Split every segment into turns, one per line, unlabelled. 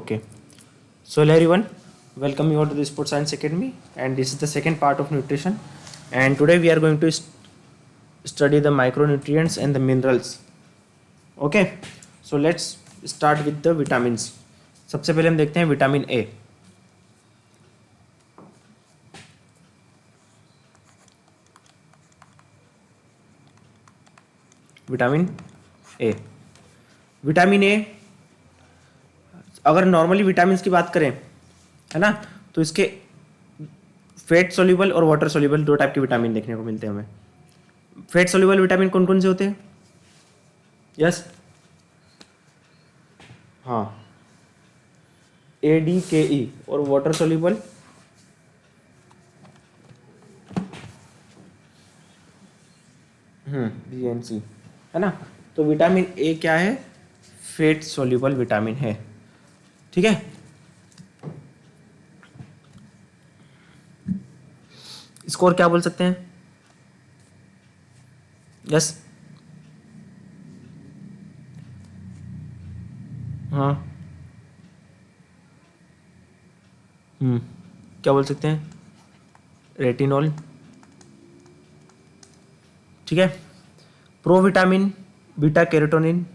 Okay. So hello everyone, welcome you all to the Sports Science Academy, and this is the second part of nutrition. And today we are going to study the micronutrients and the minerals. Okay. So let's start with the vitamins. सबसे पहले हम देखते हैं vitamin A. Vitamin A. Vitamin A, अगर normally vitamin की बात करें, है ना, तो इसके फैट सोल्यूबल और वाटर सोल्यूबल दो टाइप के विटामिन देखने को मिलते हैं हमें. फैट सोल्यूबल विटामिन कौन कौन से होते हैं? यस, हाँ, ए डी के ई. और water soluble B and C, है ना. तो विटामिन ए क्या है? फैट सोल्यूबल विटामिन है. ठीक है. इसको और क्या बोल सकते हैं? यस, हाँ, क्या बोल सकते हैं? रेटिनॉल. ठीक है. प्रोविटामिन, बीटा कैरोटीन,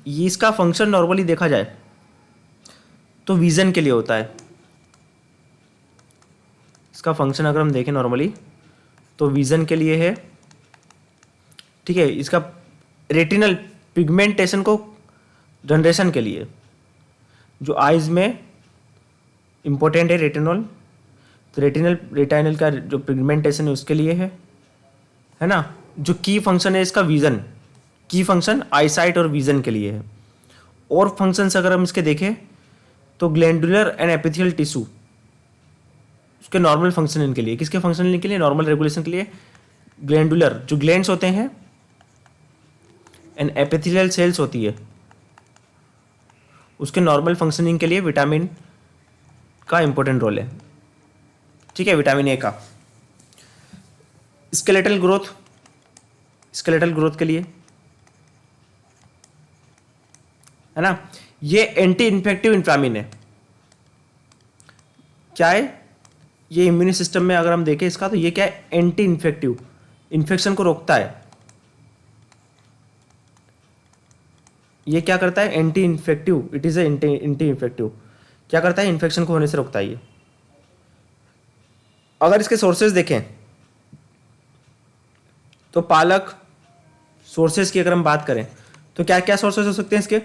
ये इसका फंक्शन नॉर्मली देखा जाए तो विजन के लिए होता है. इसका फंक्शन अगर हम देखें नॉर्मली तो विजन के लिए है. ठीक है. इसका रेटिनल पिगमेंटेशन को जनरेशन के लिए, जो आइज में इम्पोर्टेंट है रेटिनॉल, तो रेटिनल का जो पिगमेंटेशन है उसके लिए है ना. जो की फंक्शन है इसका विजन, की फंक्शन आईसाइट और विजन के लिए है. और फंक्शंस अगर हम इसके देखें तो ग्लैंडुलर एंड एपिथेलियल टिश्यू, उसके नॉर्मल फंक्शनिंग के लिए, किसके फंक्शनिंग के लिए? नॉर्मल रेगुलेशन के लिए. ग्लैंडुलर जो ग्लैंड्स होते हैं एंड एपिथेलियल सेल्स होती है, उसके नॉर्मल फंक्शनिंग के लिए विटामिन का इंपॉर्टेंट रोल है. ठीक है. विटामिन ए का स्केलेटल ग्रोथ के लिए, है ना. ये एंटी इन्फेक्टिव विटामिन है. क्या है ये? इम्यून सिस्टम में अगर हम देखें इसका, तो ये क्या है? एंटी इन्फेक्टिव, इन्फेक्शन को रोकता है. ये क्या करता है? Anti infective. It is anti infective. क्या करता है? इन्फेक्शन को होने से रोकता है ये. अगर इसके सोर्सेज देखें तो पालक, सोर्सेज की अगर हम बात करें तो क्या क्या सोर्सेज हो सकते हैं इसके?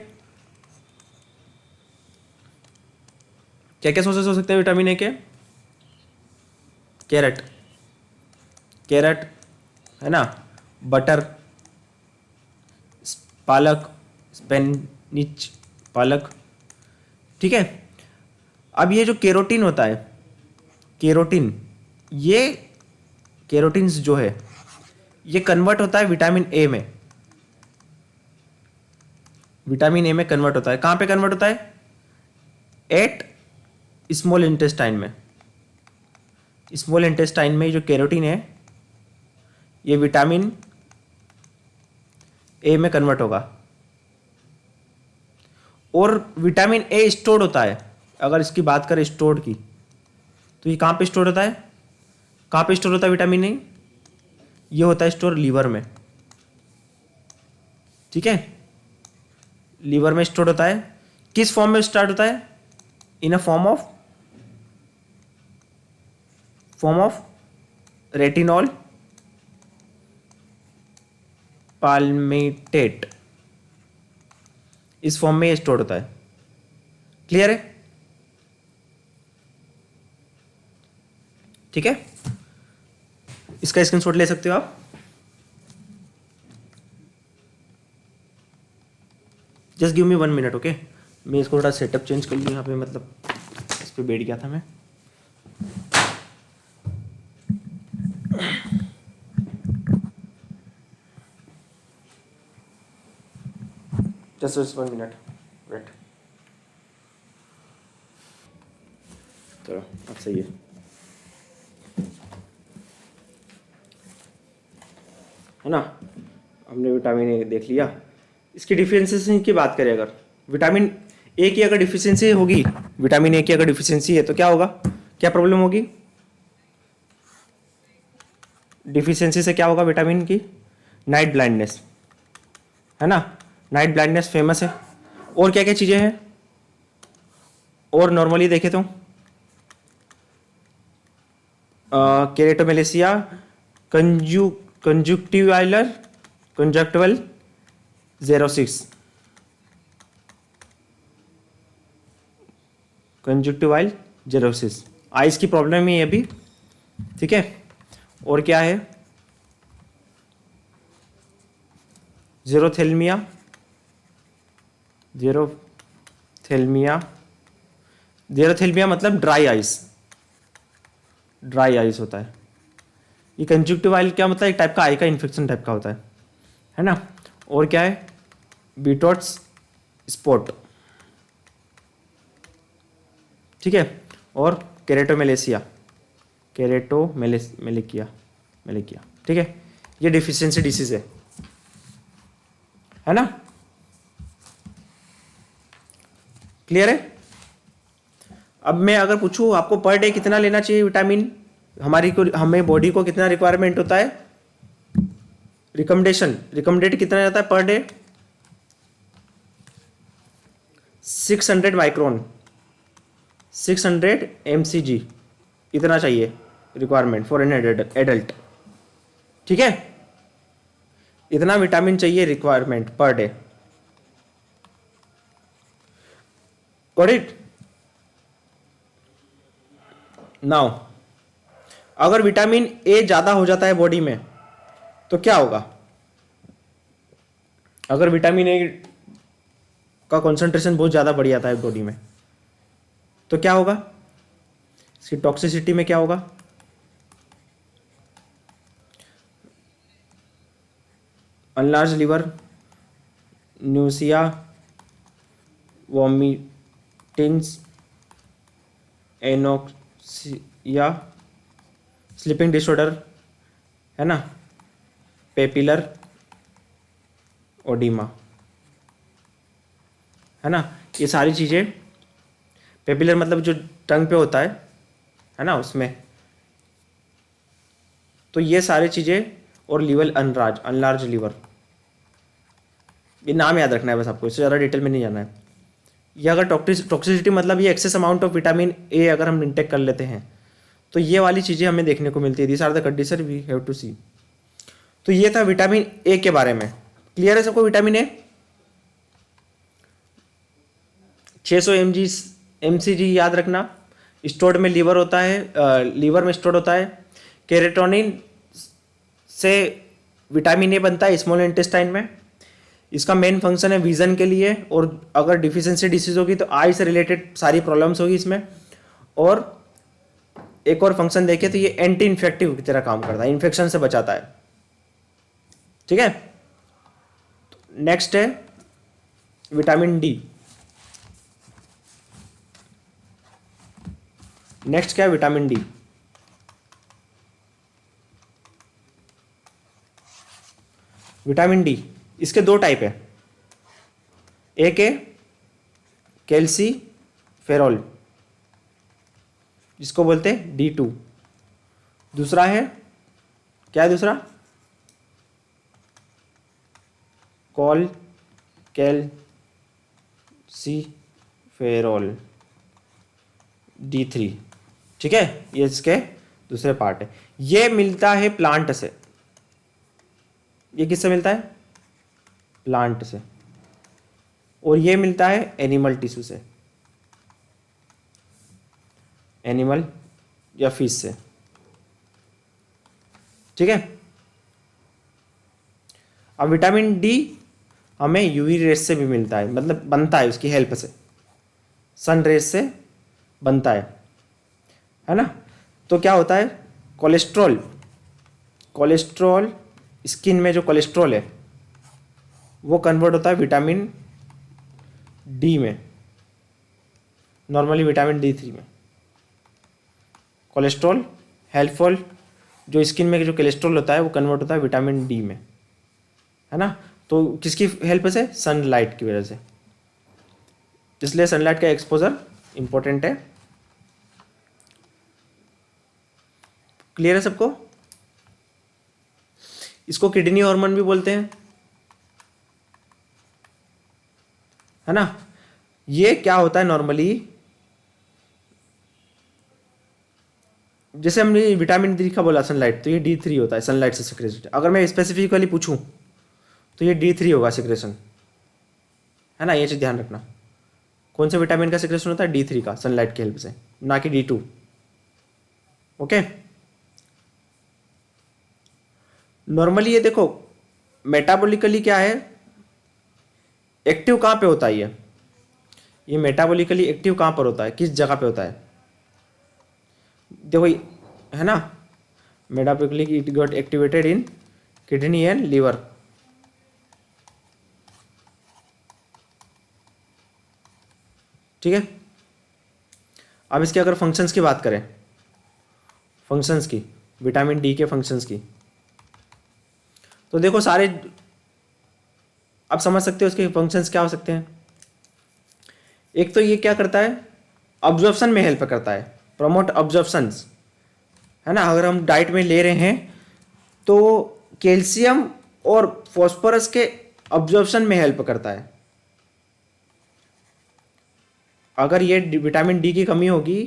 क्या क्या सोर्सेज हो सकते हैं विटामिन ए के? कैरेट, है ना, बटर, पालक, स्पेनिच, पालक. ठीक है. अब ये जो केरोटीन होता है, ये केरोटीन्स जो है ये कन्वर्ट होता है विटामिन ए में. विटामिन ए में कन्वर्ट होता है. कहाँ पे कन्वर्ट होता है? एट स्मॉल इंटेस्टाइन में. स्मॉल इंटेस्टाइन में जो केरोटीन है ये विटामिन ए में कन्वर्ट होगा. और विटामिन ए स्टोर्ड होता है. अगर इसकी बात करें स्टोर्ड की, तो ये कहाँ पे स्टोर होता है? कहाँ पे स्टोर होता है विटामिन ए? ये होता है स्टोर लीवर में. ठीक है. लीवर में स्टोर होता है. किस फॉर्म में स्टार्ट होता है? In a form of retinol palmitate. इस फॉर्म में ये स्टोर होता है. क्लियर है? ठीक है. इसका स्क्रीनशॉट ले सकते हो आप. Just give me 1 minute. Okay. मैं इसको थोड़ा सेटअप चेंज कर लूँ यहाँ पे, मतलब इस पे बैठ गया था मैं. Just 1 minute wait. तो अब सही है ना. हमने विटामिन ए देख लिया. इसकी डिफरेंशिएशन की बात करें अगर, विटामिन ए की अगर डिफिशियंसी होगी, विटामिन ए की अगर डिफिशियंसी है तो क्या होगा, क्या प्रॉब्लम होगी, डिफिशियंसी से क्या होगा विटामिन की, नाइट ब्लाइंडनेस, है ना, नाइट ब्लाइंडनेस फेमस है। और क्या क्या चीज़ें हैं, और नॉर्मली देखे तो केरेटोमेलेसिया, कंजुक्टिवाइलर कंजक्टिवल जेरोसिस, कंजुक्टिवाइल जेरोसिस, आइस की प्रॉब्लम है ये भी, ठीक है। और क्या है, जेरोथेल्मिया, जेरोथेल्मिया, जेरोथेल्मिया मतलब ड्राई आइस, ड्राई आइस होता है। ये कंजक्टिवाइल क्या मतलब, एक टाइप का आई का इन्फेक्शन टाइप का होता है ना। और क्या है, बीटोट्स स्पॉट, ठीक है। और केरेटोमेलेसिया, केरेटोमेलेकिया, मेलेकिया, ठीक है। ये डिफिशियंसी डिसीज है ना, क्लियर है। अब मैं अगर पूछूं आपको पर डे कितना लेना चाहिए विटामिन, हमें बॉडी को कितना रिक्वायरमेंट होता है, रिकमेंडेड कितना जाता है पर डे, 600 माइक्रोन, 600 mcg, इतना चाहिए रिक्वायरमेंट फॉर एन एडल्ट, ठीक है। इतना विटामिन चाहिए requirement per day, got it. Now अगर विटामिन ए ज्यादा हो जाता है बॉडी में तो क्या होगा, अगर विटामिन ए का कॉन्सेंट्रेशन बहुत ज्यादा बढ़ जाता है बॉडी में तो क्या होगा, इसकी टॉक्सिसिटी में क्या होगा, enlarge liver, nausea, vomitings, anoxia, sleeping disorder, है ना, पेपिलर ओडिमा, है ना। ये सारी चीज़ें, पेपिलर मतलब जो टंग पे होता है ना, उसमें, तो ये सारी चीज़ें, और लीवर अनलार्ज लीवर, ये नाम याद रखना है बस आपको, इससे ज़्यादा डिटेल में नहीं जाना है। ये अगर टॉक्सिसिटी मतलब ये excess amount of vitamin A अगर हम इंटेक कर लेते हैं तो ये वाली चीज़ें हमें देखने को मिलती है, these are the condition we have to see. तो ये था विटामिन ए के बारे में, क्लियर है सबको। विटामिन ए 600 mcg याद रखना, स्टोर्ड में लीवर होता है, लीवर में स्टोर्ड होता है। केरेटोनिन से विटामिन ए बनता है स्मॉल इंटेस्टाइन में, इसका मेन फंक्शन है विजन के लिए, और अगर डिफिशियंसी डिसीज होगी तो आई से रिलेटेड सारी प्रॉब्लम्स होगी इसमें। और एक और फंक्शन देखें तो ये एंटी इन्फेक्टिव की तरह काम करता है, इन्फेक्शन से बचाता है, ठीक है। नेक्स्ट है विटामिन डी। नेक्स्ट क्या है, विटामिन डी। विटामिन डी इसके दो टाइप है, एक है कैल्सीफेरॉल जिसको बोलते हैं D2, दूसरा है, क्या है दूसरा, कैल्सीफेरॉल D3, ठीक है। ये इसके दूसरे पार्ट है। ये मिलता है प्लांट से, ये किससे मिलता है, प्लांट से, और ये मिलता है एनिमल टिश्यू से, एनिमल या फिश से, ठीक है। अब विटामिन डी हमें यूवी रेस से भी मिलता है, मतलब बनता है उसकी हेल्प से, सन रेस से बनता है ना। तो क्या होता है, कोलेस्ट्रॉल, कोलेस्ट्रॉल स्किन में जो कोलेस्ट्रॉल है वो कन्वर्ट होता है विटामिन डी में, नॉर्मली विटामिन D3 में। कोलेस्ट्रॉल हेल्पफुल, जो स्किन में जो कोलेस्ट्रॉल होता है वो कन्वर्ट होता है विटामिन डी में, है ना। तो किसकी हेल्प से, सनलाइट की वजह से। इसलिए सनलाइट का एक्सपोजर इंपॉर्टेंट है। क्लियर है सबको? इसको किडनी हार्मोन भी बोलते हैं, है ना। ये क्या होता है नॉर्मली, जैसे हमने विटामिन डी का बोला सनलाइट, तो ये D3 होता है सनलाइट से सिक्रेशन। अगर मैं स्पेसिफिकली पूछूं तो ये D3 होगा सिक्रेशन, है ना। ये चीज़ ध्यान रखना, कौन से विटामिन का सिक्रेशन होता है, D3 का, सनलाइट की हेल्प से, ना कि D2। ओके। नॉर्मली ये देखो मेटाबॉलिकली क्या है, एक्टिव कहाँ पे होता है ये मेटाबॉलिकली एक्टिव कहाँ पर होता है, किस जगह पे होता है, देखो है ना। Metabolically it got activated in kidney and liver. ठीक है। अब इसके अगर फंक्शंस की बात करें, फंक्शंस की, विटामिन डी के फंक्शंस की, तो देखो सारे आप समझ सकते हो इसके फंक्शंस क्या हो सकते हैं। एक तो ये क्या करता है, अब्जॉर्प्शन में हेल्प करता है, प्रमोट अब्जॉर्प्शंस, है ना। अगर हम डाइट में ले रहे हैं तो कैल्शियम और फॉस्फोरस के अब्जॉर्प्शन में हेल्प करता है। अगर ये विटामिन डी की कमी होगी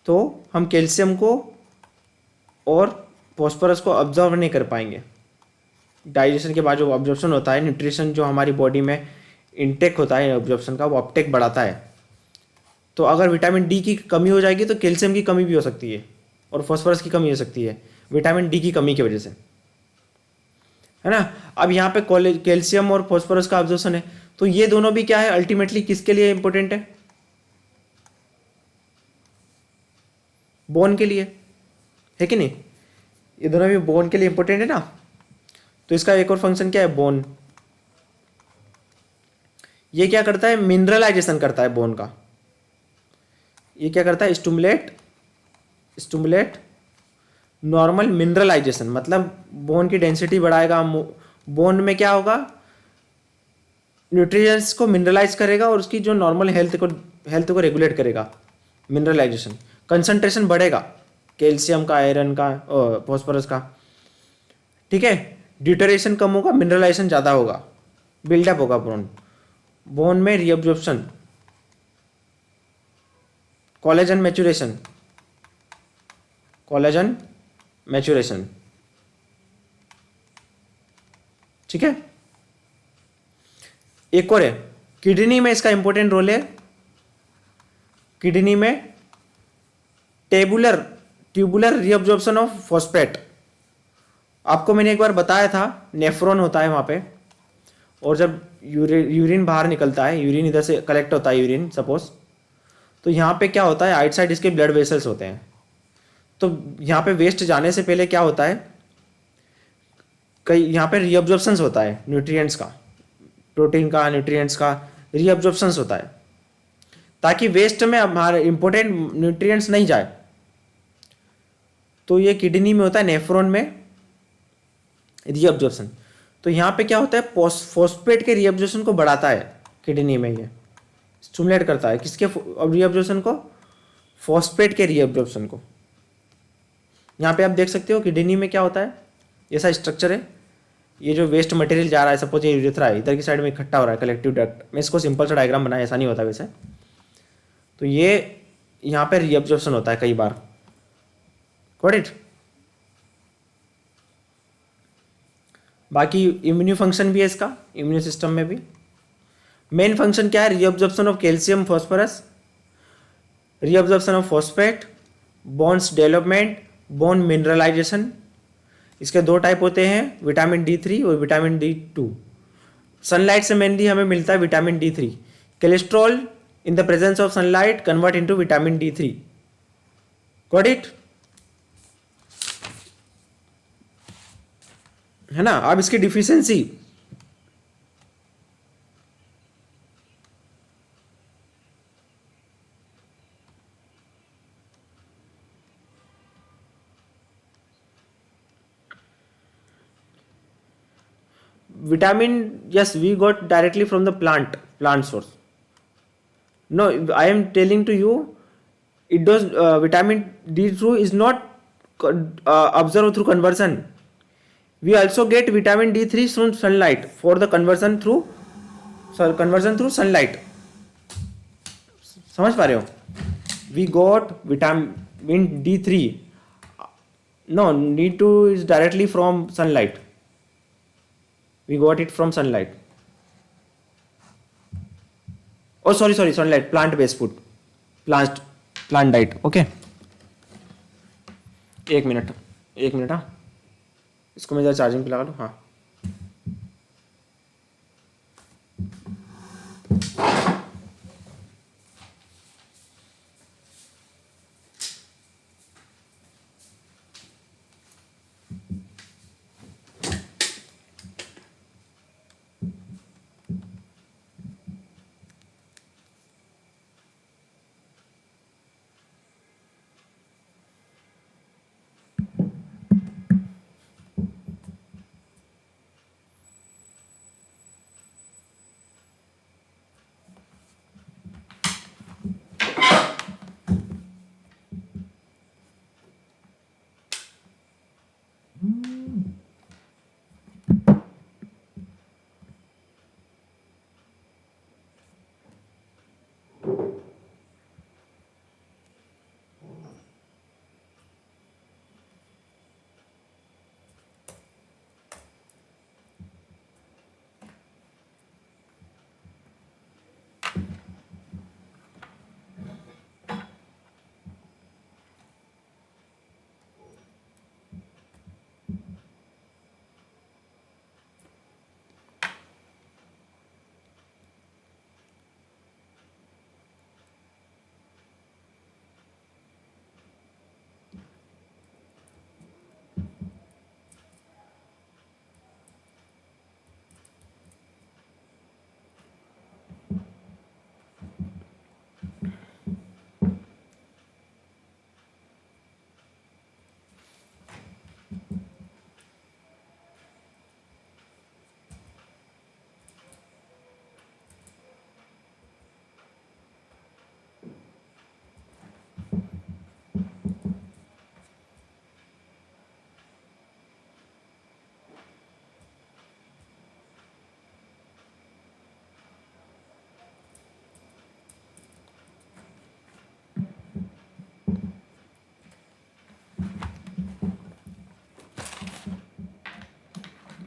तो हम कैल्शियम को और फॉस्फोरस को अब्जॉर्व नहीं कर पाएंगे। डाइजेशन के बाद जो अब्जॉर्प्शन होता है, न्यूट्रिशन जो हमारी बॉडी में इनटेक होता है अब्जॉर्प्शन का, वो अपटेक बढ़ाता है। तो अगर विटामिन डी की कमी हो जाएगी तो कैल्शियम की कमी भी हो सकती है और फॉस्फोरस की कमी हो सकती है विटामिन डी की कमी की वजह से, है ना। अब यहाँ पे कैल्शियम और फॉस्फोरस का अब्जॉर्प्शन है, तो ये दोनों भी क्या है, अल्टीमेटली किसके लिए इंपॉर्टेंट है, बोन के लिए, है कि नहीं। ये दोनों भी बोन के लिए इंपॉर्टेंट है ना। तो इसका एक और फंक्शन क्या है, बोन। ये क्या करता है, मिनरलाइजेशन करता है बोन का। ये क्या करता है, स्टुमुलेट नॉर्मल मिनरलाइजेशन, मतलब बोन की डेंसिटी बढ़ाएगा। बोन में क्या होगा, न्यूट्रिएंट्स को मिनरलाइज करेगा और उसकी जो नॉर्मल हेल्थ को रेगुलेट करेगा। मिनरलाइजेशन, कंसंट्रेशन बढ़ेगा कैल्शियम का, आयरन का, फॉस्फोरस का। ठीक है। ड्यूटरेशन कम होगा, मिनरलाइजेशन ज़्यादा होगा, बिल्डअप होगा बोन में रीअब्जॉर्प्शन, कोलेजन मैच्योरेशन। ठीक है। एक और है, किडनी में इसका इंपॉर्टेंट रोल है। किडनी में ट्यूबुलर रीअब्जॉर्प्शन ऑफ फॉस्फेट। आपको मैंने एक बार बताया था, नेफ्रॉन होता है वहाँ पे, और जब यूरिन बाहर निकलता है, यूरिन इधर से कलेक्ट होता है, यूरिन सपोज, तो यहाँ पे क्या होता है, आइट साइड इसके ब्लड वेसल्स होते हैं। तो यहाँ पे वेस्ट जाने से पहले क्या होता है, कई यहाँ पे रीअब्जॉर्प्शंस होता है न्यूट्रिएंट्स का, प्रोटीन का, न्यूट्रिएंट्स का रीअब्जॉर्प्शंस होता है, ताकि वेस्ट में हमारे इंपॉर्टेंट न्यूट्रिएंट्स नहीं जाए। तो ये किडनी में होता है, नेफ्रॉन में रीअब्जॉर्प्शन। तो यहाँ पे क्या होता है, फॉस्फेट के रीअब्जॉर्प्शन को बढ़ाता है किडनी में, ये स्टिमुलेट करता है किसके रीअब्जॉर्प्शन को, फॉस्फेट के रीअब्जॉर्प्शन को। यहाँ पे आप देख सकते हो किडनी में क्या होता है, ऐसा स्ट्रक्चर है। ये जो वेस्ट मटेरियल जा रहा है, सपोज ये यूरेथ्रा है, इधर की साइड में इकट्ठा हो रहा है, कलेक्टिव डक्ट। मैं इसको सिंपल सा डायग्राम बनाया, ऐसा नहीं होता वैसे। तो ये यहाँ पे रीअब्जॉर्प्शन होता है कई बार, गॉट इट। बाकी इम्यून फंक्शन भी है इसका, इम्यून सिस्टम में भी मेन फंक्शन क्या है, reabsorption of calcium phosphorus, reabsorption of phosphate, bones development, bone mineralization. इसके दो टाइप होते हैं, विटामिन D3 और विटामिन D2। सनलाइट से मेनली हमें मिलता है vitamin D3। Cholesterol in the presence of sunlight convert into vitamin D3, got it, है ना। अब इसकी deficiency, vitamin, yes we got directly from the plant source, No, I am telling to you, it does vitamin D3 is not observed through conversion. We also get vitamin D3 from sunlight for the conversion through sunlight. समझ पा रहे हो? We got vitamin D3. No, D2 is directly from sunlight. We got it from sunlight. Oh, sorry, sunlight. Plant-based food. Plant diet. Okay. एक minute हाँ, इसको मैं जरा charging पे लगा लूँ. हाँ,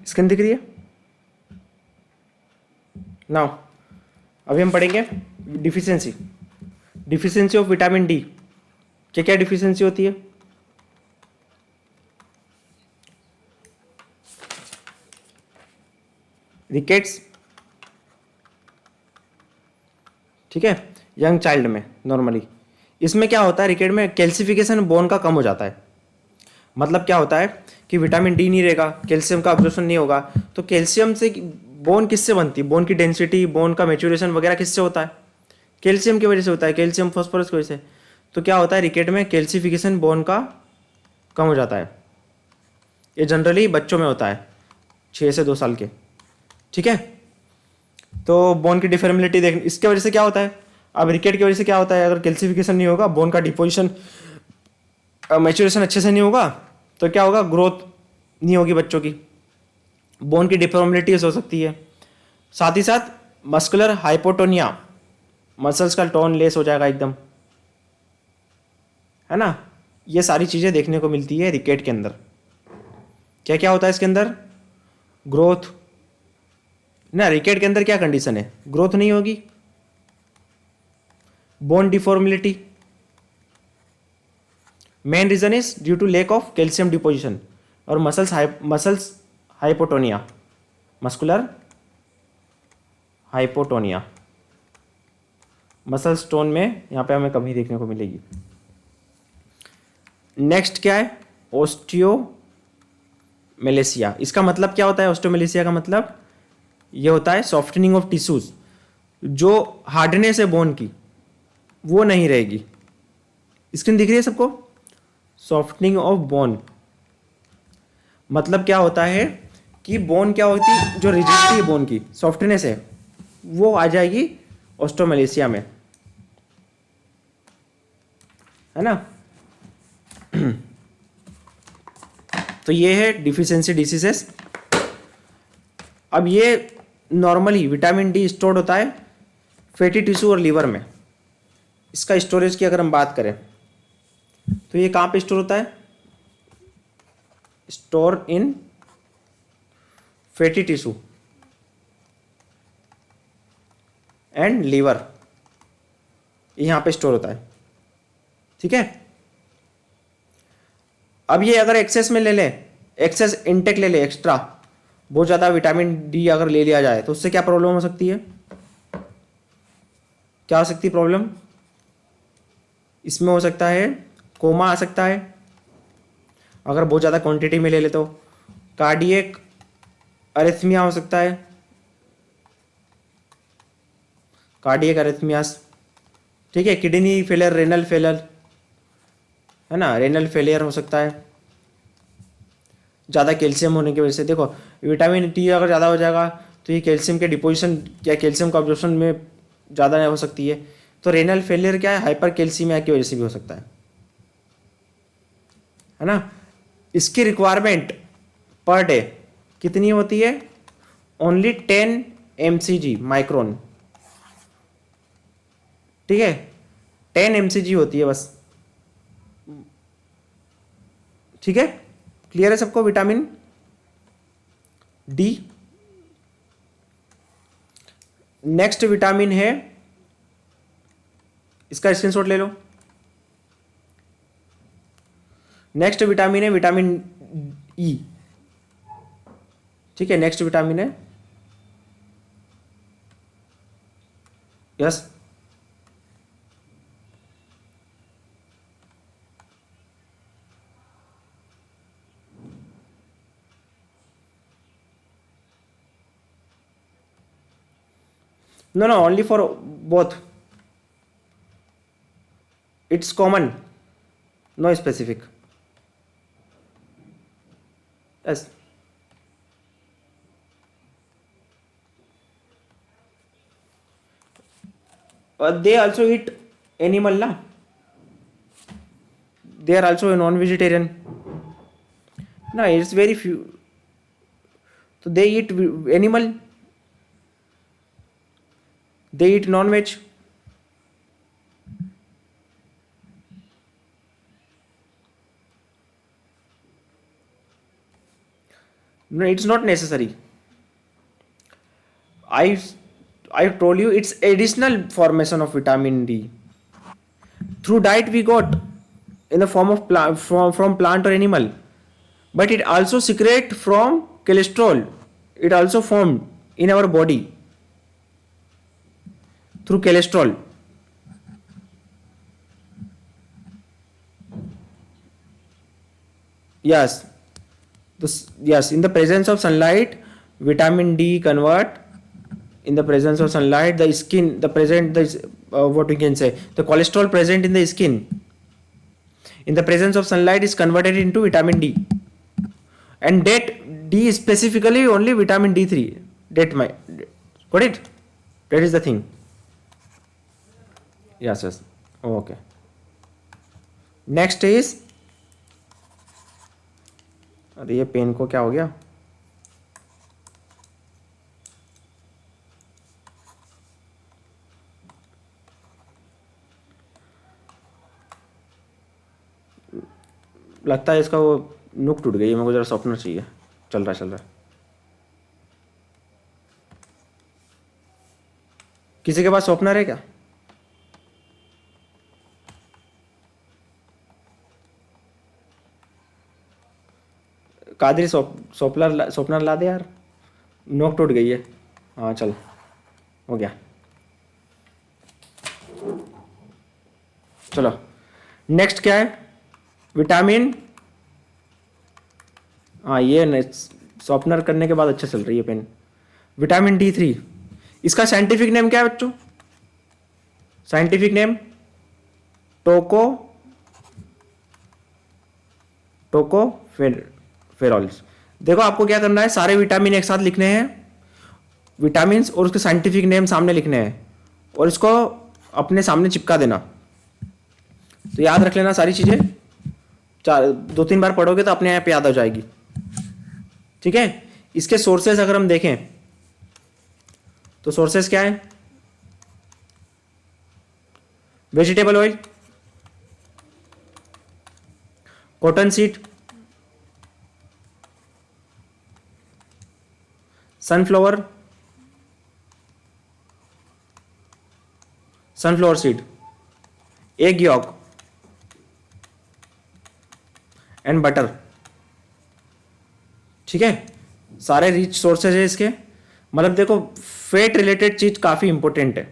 स्क्रीन दिख रही है? नाउ अभी हम पढ़ेंगे डिफिशियंसी ऑफ विटामिन डी. क्या क्या डिफिशियंसी होती है? रिकेट्स, ठीक है, यंग चाइल्ड में नॉर्मली. इसमें क्या होता है, रिकेट में कैल्सिफिकेशन बोन का कम हो जाता है. मतलब क्या होता है कि विटामिन डी नहीं रहेगा, कैल्शियम का अब्जॉर्प्शन नहीं होगा. तो कैल्शियम से बोन किससे बनती है? बोन की डेंसिटी, बोन का मैच्योरेशन वगैरह किससे होता है? कैल्शियम की वजह से होता है, कैल्शियम फॉस्फोरस की वजह से. तो क्या होता है, रिकेट में कैल्सिफिकेशन बोन का कम हो जाता है. ये जनरली बच्चों में होता है 6 से 2 साल के. ठीक है, तो बोन की डिफॉर्मिलिटी देख, इसके वजह से क्या होता है, अब रिकेट की वजह से क्या होता है, अगर कैल्सिफिकेशन नहीं होगा, बोन का डिपोजिशन मैच्योरेशन अच्छे से नहीं होगा, तो क्या होगा, ग्रोथ नहीं होगी बच्चों की, बोन की डिफॉर्मिलिटीज हो सकती है. साथ ही साथ मस्कुलर हाइपोटोनिया, मसल्स का टोन लेस हो जाएगा एकदम, है ना. ये सारी चीज़ें देखने को मिलती है रिकेट के अंदर. क्या क्या होता है इसके अंदर? ग्रोथ ना, रिकेट के अंदर क्या कंडीशन है, ग्रोथ नहीं होगी, bone deformity. Main reason is due to lack of calcium deposition और muscles hypotonia, muscular hypotonia. Muscle tone में यहाँ पे हमें कमी देखने को मिलेगी. नेक्स्ट क्या है, ओस्टियोमेलेसिया. इसका मतलब क्या होता है? ओस्टियोमेलेसिया का मतलब ये होता है सॉफ्टनिंग ऑफ टिश्यूज. जो हार्डनेस है बोन की वो नहीं रहेगी. स्क्रीन दिख रही है सबको? सॉफ्टनिंग ऑफ बोन मतलब क्या होता है कि बोन क्या होती है, जो रिजिडिटी है बोन की, सॉफ्टनेस है, वो आ जाएगी ओस्टियोमेलेसिया में. है ना। तो ये है डिफिशियंसी डिसीजेस। अब ये नॉर्मली विटामिन डी स्टोर्ड होता है फैटी टिश्यू और लीवर में। इसका स्टोरेज की अगर हम बात करें तो ये कहाँ पे स्टोर होता है? Store in fatty tissue and liver, यहाँ पे स्टोर होता है। ठीक है। अब ये अगर एक्सेस में ले ले, एक्सेस इनटेक ले ले, एक्स्ट्रा बहुत ज़्यादा विटामिन डी अगर ले लिया जाए तो उससे क्या प्रॉब्लम हो सकती है? क्या हो सकती है प्रॉब्लम? इसमें हो सकता है कोमा आ सकता है अगर बहुत ज़्यादा क्वांटिटी में ले ले तो। कार्डियक अरिथमिया हो सकता है, कार्डियक अरिथमियास। ठीक है। किडनी फेलियर, रेनल फेलियर, है ना, रेनल फेलियर हो सकता है ज़्यादा कैल्शियम होने की वजह से। देखो विटामिन डी अगर ज़्यादा हो जाएगा तो ये कैल्शियम के डिपोजिशन या कैल्शियम का अब्जॉर्प्शन में ज़्यादा हो सकती है। तो रेनल फेलियर क्या है? हाइपर कैल्सीमिया की वजह से भी हो सकता है ना। इसकी रिक्वायरमेंट पर डे कितनी होती है? Only 10 mcg micron. ठीक है, 10 mcg होती है बस। ठीक है, क्लियर है सबको विटामिन डी। नेक्स्ट विटामिन है, इसका स्क्रीनशॉट ले लो। नेक्स्ट विटामिन है विटामिन ई। ठीक है, नेक्स्ट विटामिन है, yes, no, only for both, it's common, no specific, yes. They also eat animal na, they are also a non-vegetarian na, it's very few, so they eat animal, they eat non-veg. No, it's not necessary. I told you it's additional formation of vitamin D. Through diet we got in the form of from plant or animal, but it also secrete from cholesterol. It also formed in our body through cholesterol. Yes, yes. In the presence of sunlight, vitamin D convert. In the presence of sunlight, the skin, what we can say, the cholesterol present in the skin, in the presence of sunlight is converted into vitamin D, and that D is specifically only vitamin D3. Got it? That is the thing. Yes, yes. Okay. Next is, अरे ये pen को क्या हो गया? लगता है इसका वो नुक टूट गई है, मेरे को जरा सॉफ्टनर चाहिए। चल रहा है। किसी के पास सॉफ्टनर है क्या? कादरी सॉफ्टनर ला दे यार, नोक टूट गई है। हाँ चल, हो गया। चलो नेक्स्ट क्या है? विटामिन, हाँ ये सॉफ्टनर करने के बाद अच्छा चल रही है पेन। विटामिन D3, इसका साइंटिफिक नेम क्या है बच्चों? Scientific name tocopherols. देखो आपको क्या करना है, सारे विटामिन एक साथ लिखने हैं, विटामिन और उसके साइंटिफिक नेम सामने लिखने हैं, और इसको अपने सामने चिपका देना। तो याद रख लेना सारी चीजें, 2-3 बार पढ़ोगे तो अपने आप याद हो जाएगी। ठीक है, इसके सोर्सेज अगर हम देखें तो सोर्सेज क्या है? Vegetable oil, cotton seed, sunflower seed, egg York and butter. ठीक है, सारे रिच सोर्सेज है इसके। मतलब देखो, फैट रिलेटेड चीज काफी इंपॉर्टेंट है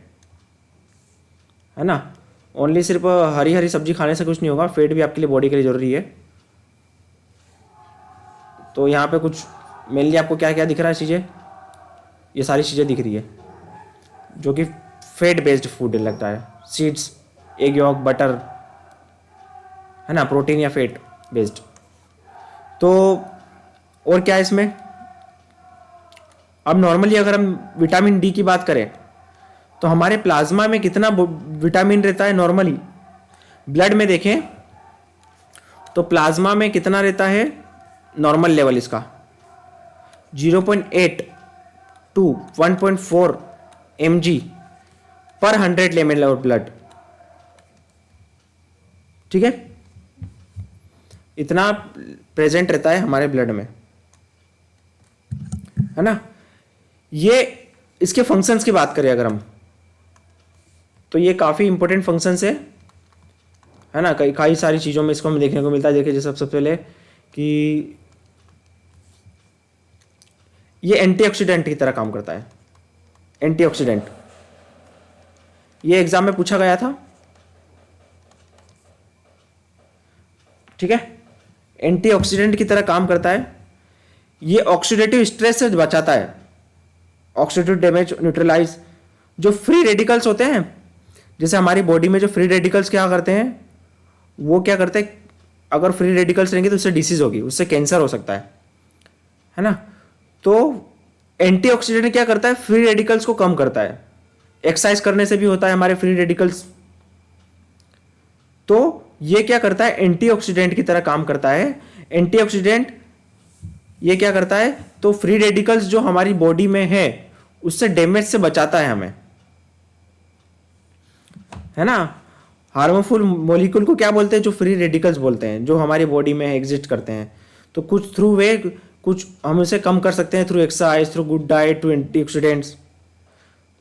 ना। ओनली सिर्फ हरी हरी सब्जी खाने से कुछ नहीं होगा, फैट भी आपके लिए, बॉडी के लिए जरूरी है। तो यहाँ पे कुछ मेनली आपको क्या क्या दिख रहा है चीज़ें? ये सारी चीज़ें दिख रही है जो कि फैट बेस्ड फूड लगता है। सीड्स, एग यॉक, बटर, है ना, प्रोटीन या फैट बेस्ड। तो और क्या है इसमें? अब नॉर्मली अगर हम विटामिन डी की बात करें तो हमारे प्लाज्मा में कितना विटामिन रहता है नॉर्मली? ब्लड में देखें तो प्लाज्मा में कितना रहता है नॉर्मल लेवल इसका? 0.8 टू 1.4 mg पर 100 ml ऑफ ब्लड। ठीक है, इतना प्रेजेंट रहता है हमारे ब्लड में, है ना। ये इसके फंक्शंस की बात करें अगर हम, तो ये काफी इंपॉर्टेंट फंक्शंस है ना। कई सारी चीजों में इसको हमें देखने को मिलता है। देखिए, सबसे पहले कि ये एंटीऑक्सीडेंट की तरह काम करता है। एंटीऑक्सीडेंट, ये एग्जाम में पूछा गया था। ठीक है, एंटीऑक्सीडेंट की तरह काम करता है। ये ऑक्सीडेटिव स्ट्रेस से बचाता है, ऑक्सीडेटिव डैमेज न्यूट्रलाइज। जो फ्री रेडिकल्स होते हैं, जैसे हमारी बॉडी में जो फ्री रेडिकल्स क्या करते हैं, वो क्या करते हैं, अगर फ्री रेडिकल्स रहेंगे तो उससे डिसीज होगी, उससे कैंसर हो सकता है ना। तो एंटीऑक्सीडेंट क्या करता है? फ्री रेडिकल्स को कम करता है। एक्सरसाइज करने से भी होता है हमारे फ्री रेडिकल्स। तो ये क्या करता है? एंटीऑक्सीडेंट की तरह काम करता है। एंटीऑक्सीडेंट ये क्या करता है? तो फ्री रेडिकल्स जो हमारी बॉडी में है उससे डैमेज से बचाता है हमें, है ना। हार्मफुल मॉलिक्यूल को क्या बोलते हैं? जो फ्री रेडिकल्स बोलते हैं, जो हमारी बॉडी में एग्जिस्ट करते हैं। तो कुछ थ्रू वे, कुछ हम इसे कम कर सकते हैं through exercise, through good diet, through antioxidants.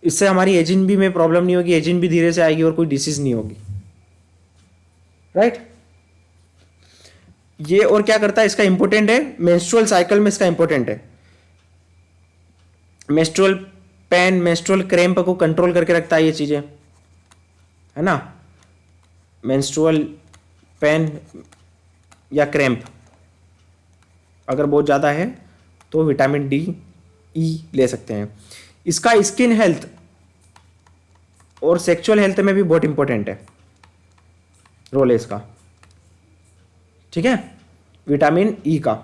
इससे हमारी एजिंग भी में प्रॉब्लम नहीं होगी, एजिंग भी धीरे से आएगी और कोई डिसीज नहीं होगी, राइट। ये और क्या करता है? इसका इंपॉर्टेंट है मेंस्ट्रुअल साइकिल में, इसका इंपॉर्टेंट है। मेंस्ट्रुअल पेन, मेंस्ट्रुअल क्रैम्प को कंट्रोल करके रखता है ये चीजें, है ना। मेंस्ट्रुअल पेन या क्रैम्प अगर बहुत ज़्यादा है तो विटामिन डी ई ले सकते हैं। इसका स्किन हेल्थ और सेक्सुअल हेल्थ में भी बहुत इंपॉर्टेंट है, रोल है इसका। ठीक है, विटामिन ई का।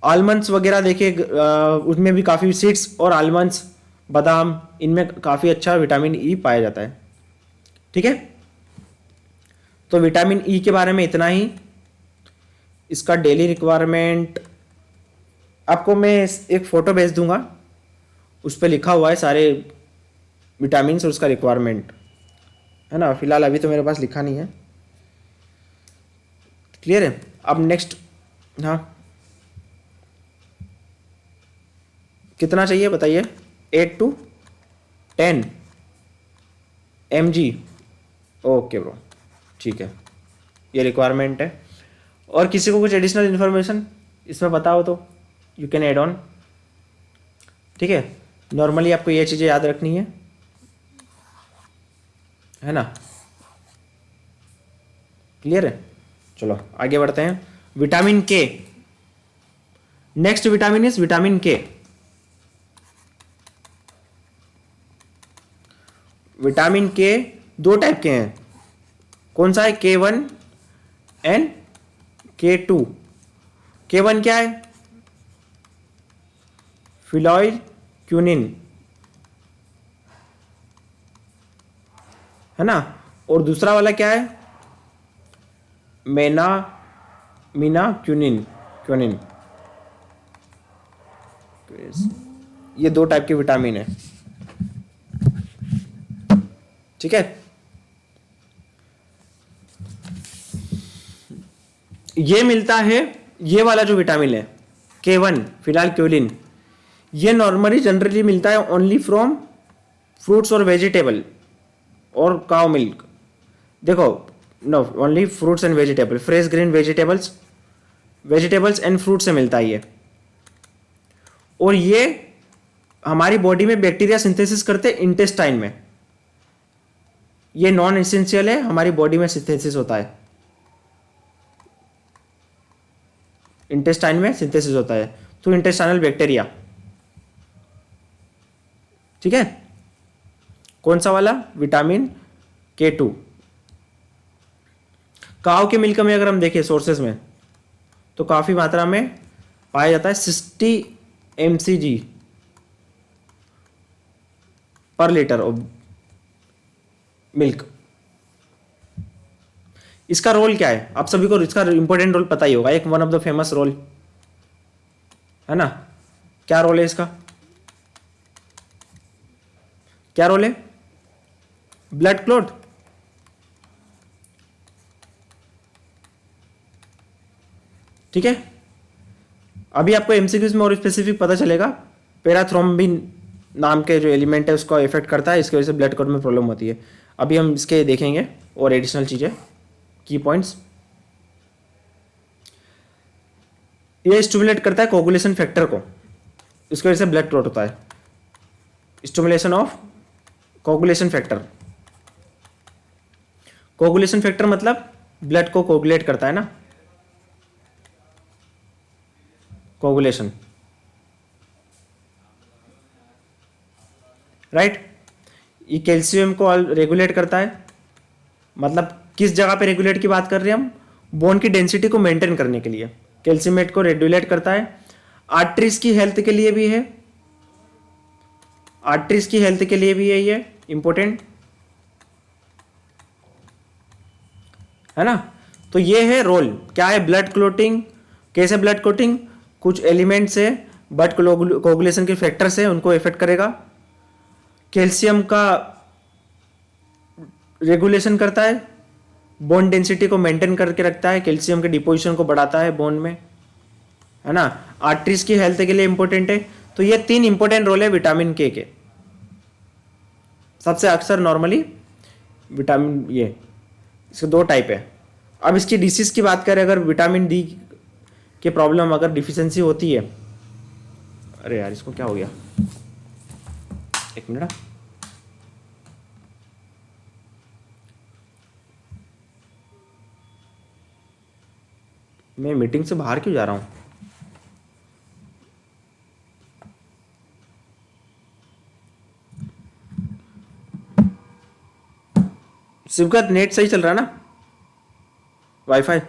आलमंड्स वगैरह देखिए, उसमें भी काफ़ी सीड्स और आलमंड्स, बादाम, इनमें काफ़ी अच्छा विटामिन ई पाया जाता है। ठीक है, तो विटामिन ई के बारे में इतना ही। इसका डेली रिक्वायरमेंट आपको मैं एक फ़ोटो भेज दूंगा, उस पर लिखा हुआ है सारे विटामिन और उसका रिक्वायरमेंट, है ना। फिलहाल अभी तो मेरे पास लिखा नहीं है। क्लियर है? अब नेक्स्ट, हाँ, कितना चाहिए बताइए? 8 to 10 mg। ओके ब्रो, ठीक है, ये रिक्वायरमेंट है। और किसी को कुछ एडिशनल इन्फॉर्मेशन इसमें बताओ तो यू कैन ऐड ऑन। ठीक है, नॉर्मली आपको ये चीज़ें याद रखनी है ना। क्लियर है? चलो आगे बढ़ते हैं। विटामिन के, next vitamin is vitamin K. Vitamin के दो टाइप के हैं। कौन सा है? K1 and K2। K1 क्या है? फिलॉइल क्यूनिन, है ना। और दूसरा वाला क्या है? मेना मीना क्यूनिन क्यूनिन, ये 2 टाइप के विटामिन है। ठीक है, ये मिलता है, ये वाला जो विटामिन है K1 फिलहाल क्यूलिन, ये नॉर्मली जनरली मिलता है ओनली फ्रॉम फ्रूट्स और वेजिटेबल और काउ मिल्क। देखो, no, only fruits and vegetable, fresh green vegetables and fruit से मिलता है ये। और ये हमारी बॉडी में बैक्टीरिया सिंथेसिस करते इंटेस्टाइन में, ये नॉन एसेंशियल है, हमारी बॉडी में सिंथेसिस होता है, इंटेस्टाइन में सिंथेसिस होता है थ्रू इंटेस्टाइनल बैक्टीरिया। ठीक है, कौन सा वाला? Vitamin K2। काऊ के मिल्क में अगर हम देखें सोर्सेज में, तो काफी मात्रा में पाया जाता है 60 mcg पर लीटर ऑफ मिल्क। इसका रोल क्या है? आप सभी को इसका इंपॉर्टेंट रोल पता ही होगा, एक one of the famous role है ना। क्या रोल है इसका? क्या रोल है? Blood clot. ठीक है, अभी आपको एमसीक्यूज में और स्पेसिफिक पता चलेगा। पैराथ्रोम्बिन नाम के जो एलिमेंट है उसको इफेक्ट करता है, इसकी वजह से ब्लड क्लॉट में प्रॉब्लम होती है। अभी हम इसके देखेंगे और एडिशनल चीजें, की पॉइंट्स। ये स्टिमुलेट करता है कोगुलेशन फैक्टर को, इसकी वजह से ब्लड क्लॉट होता है। Stimulation of coagulation factor, coagulation factor मतलब ब्लड को कोगुलेट करता है ना, कोगुलेशन, राइट। ये कैल्शियम को रेगुलेट करता है, मतलब किस जगह पे रेगुलेट की बात कर रहे हैं हम? बोन की डेंसिटी को मेंटेन करने के लिए कैल्शियमेट को रेगुलेट करता है। आर्टरीज की हेल्थ के लिए भी है, आर्टरीज की हेल्थ के लिए भी है, ये इंपॉर्टेंट है ना। तो ये है रोल, क्या है? Blood clotting. कैसे ब्लड क्लोटिंग? कुछ एलिमेंट्स है, ब्लड कोगुलेशन के फैक्टर्स है, उनको इफेक्ट करेगा। कैल्शियम का रेगुलेशन करता है, बोन डेंसिटी को मेंटेन करके रखता है, कैल्शियम के डिपोजिशन को बढ़ाता है बोन में, है ना। आर्टरीज की हेल्थ के लिए इंपॉर्टेंट है। तो ये 3 इंपॉर्टेंट रोल है विटामिन के सबसे अक्सर नॉर्मली विटामिन, ये इसके 2 टाइप है। अब इसकी डिसीज की बात करें, अगर विटामिन डी के प्रॉब्लम अगर डिफिशियंसी होती है, अरे यार इसको क्या हो गया, एक मिनट, मैं मीटिंग से बाहर क्यों जा रहा हूं? शिवगत नेट सही चल रहा है ना, वाईफाई?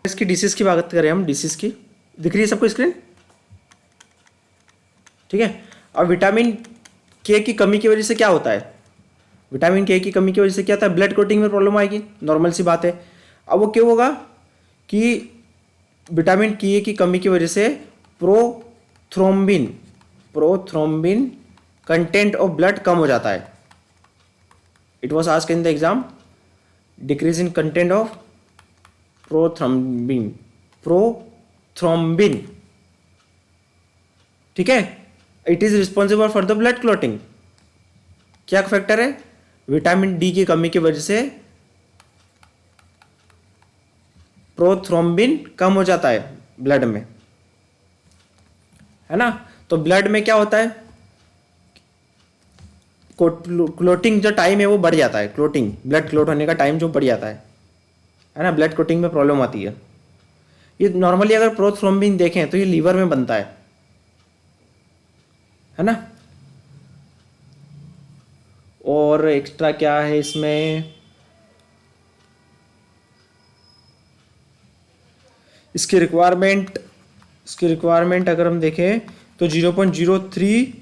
इसकी डिसीज की बात करें हम, डिसीज की दिख रही है सबको स्क्रीन? ठीक है। अब विटामिन के की कमी की वजह से क्या होता है? विटामिन के की कमी की वजह से क्या होता है? ब्लड क्लॉटिंग में प्रॉब्लम आएगी, नॉर्मल सी बात है। अब वो क्यों होगा कि विटामिन के की कमी की वजह से prothrombin prothrombin content of blood कम हो जाता है। It was asked in the exam, decrease in content of prothrombin, prothrombin, ठीक है। It is responsible for the blood clotting. क्या फैक्टर है? विटामिन डी की कमी की वजह से प्रोथ्रोम्बिन कम हो जाता है ब्लड में, है ना। तो ब्लड में क्या होता है? क्लोटिंग जो टाइम है वो बढ़ जाता है, क्लोटिंग, ब्लड क्लोट होने का टाइम जो बढ़ जाता है ना। ब्लड क्लोटिंग में प्रॉब्लम आती है। ये नॉर्मली अगर प्रोथ्रोम्बिन देखें तो ये लीवर में बनता है ना। और एक्स्ट्रा क्या है इसमें, इसकी रिक्वायरमेंट अगर हम देखें तो 0.03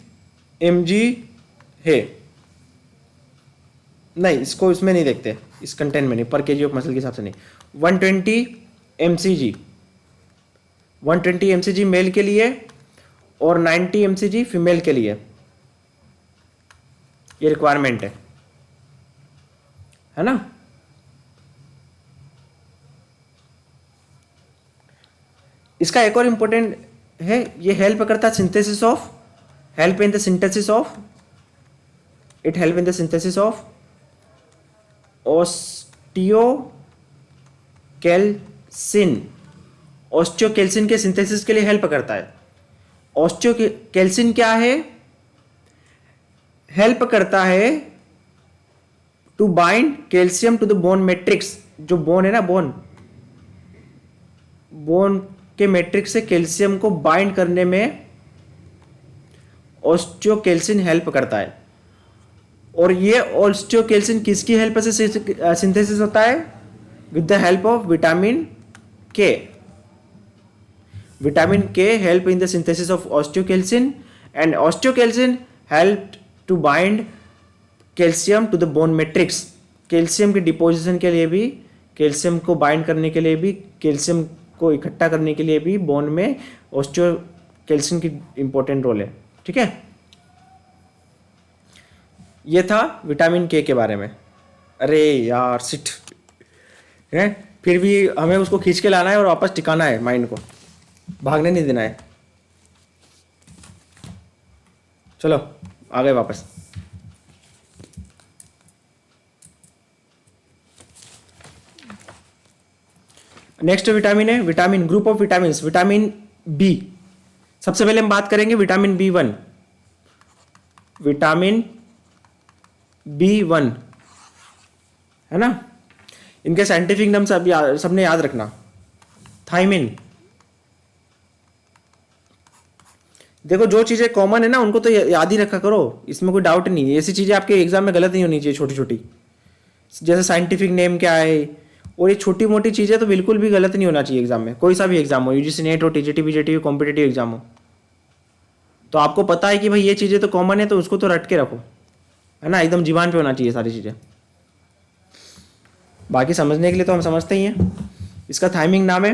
mg है। नहीं, इसको इसमें नहीं देखते, इस कंटेंट में नहीं, पर केजी ऑफ मसल के हिसाब से नहीं। 120 mcg 120 mcg मेल के लिए और 90 mcg फीमेल के लिए, ये रिक्वायरमेंट है ना। इसका एक और इंपॉर्टेंट है, ये हेल्प करता है synthesis of, help in the synthesis of, it help in the synthesis of osteocalcin. Osteocalcin के सिंथेसिस के लिए हेल्प करता है। ऑस्टियोकैल्सिन क्या है, हेल्प करता है to bind calcium to the bone matrix. जो बोन है ना, बोन के मैट्रिक्स से कैल्शियम को बाइंड करने में ऑस्टियोकैल्सिन हेल्प करता है। और ये ऑस्टियोकैल्सिन किसकी हेल्प से सिंथेसिस होता है, with the help of vitamin K. Vitamin K help in the synthesis of osteocalcin and osteocalcin help to bind calcium to the bone matrix. Calcium की डिपोजिशन के लिए भी, कैल्शियम को बाइंड करने के लिए भी, कैल्शियम को इकट्ठा करने के लिए भी बोन में ऑस्टियोकैल्सिन की इंपॉर्टेंट रोल है। ठीक है, ये था विटामिन के बारे में। अरे यार सिट है, फिर भी हमें उसको खींच के लाना है और वापस टिकाना है, माइंड को भागने नहीं देना है। चलो आ गए वापस। नेक्स्ट विटामिन है vitamin, group of vitamin, vitamin B. सबसे पहले हम बात करेंगे विटामिन B1। विटामिन B1 है ना, इनके साइंटिफिक नाम सबने याद रखना, थायमिन। देखो जो चीजें कॉमन है ना उनको तो याद ही रखा करो, इसमें कोई डाउट नहीं है। ऐसी चीजें आपके एग्जाम में गलत नहीं होनी चाहिए, छोटी छोटी, जैसे साइंटिफिक नेम क्या है, और ये छोटी मोटी चीजें तो बिल्कुल भी गलत नहीं होना चाहिए एग्जाम में। कोई सा भी एग्जाम हो, यूजीसी नेट हो, टीजीटी बीजीटी कॉम्पिटेटिव एग्जाम हो, तो आपको पता है कि भाई ये चीजें तो कॉमन है, तो उसको तो रट के रखो, है ना, एकदम जीवान पे होना चाहिए सारी चीजें। बाकी समझने के लिए तो हम समझते ही हैं। इसका थाइमिंग नाम है।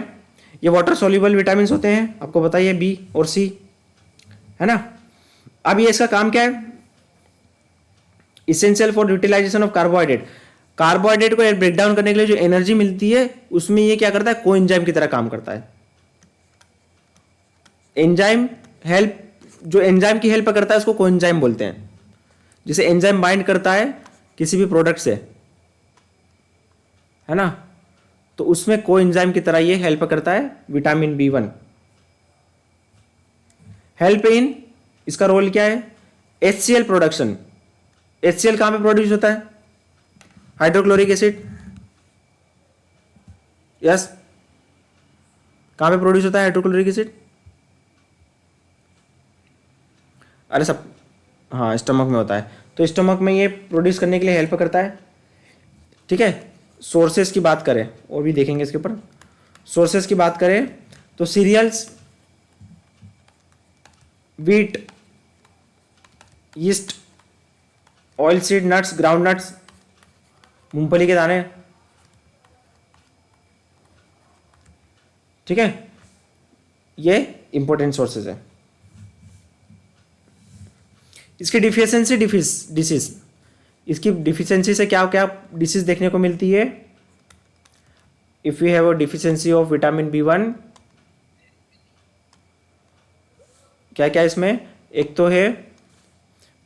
ये वाटर सोल्यूबल विटामिन होते हैं, आपको बताइए बी और सी, है ना। अब ये इसका काम क्या है, essential for utilization of carbohydrate. Carbohydrate को ब्रेक डाउन करने के लिए जो एनर्जी मिलती है उसमें ये क्या करता है, कोएंजाइम की तरह काम करता है। एंजाइम हेल्प, जो एंजाइम की हेल्प करता है उसको कोएंजाइम बोलते हैं। जिसे एंजाइम बाइंड करता है किसी भी प्रोडक्ट से, है ना, तो उसमें कोएंजाइम की तरह ये हेल्प करता है विटामिन B1। हेल्प इन, इसका रोल क्या है, HCl प्रोडक्शन। HCl कहां पे प्रोड्यूस होता है, हाइड्रोक्लोरिक एसिड, यस, कहां पे प्रोड्यूस होता है हाइड्रोक्लोरिक एसिड, अरे सब, हाँ स्टमक में होता है। तो स्टमक में ये प्रोड्यूस करने के लिए हेल्प करता है। ठीक है, सोर्सेस की बात करें, और भी देखेंगे इसके ऊपर। सोर्सेस की बात करें तो cereals, wheat, yeast, oil seed, nuts, ground nuts, मूंगफली के दाने। ठीक है, ये इंपॉर्टेंट सोर्सेज है। इसकी डिफिशियंसी डिसीज, इसकी डिफिशियंसी से क्या क्या डिसीज देखने को मिलती है। If you have a deficiency of vitamin B1, क्या क्या इसमें, एक तो है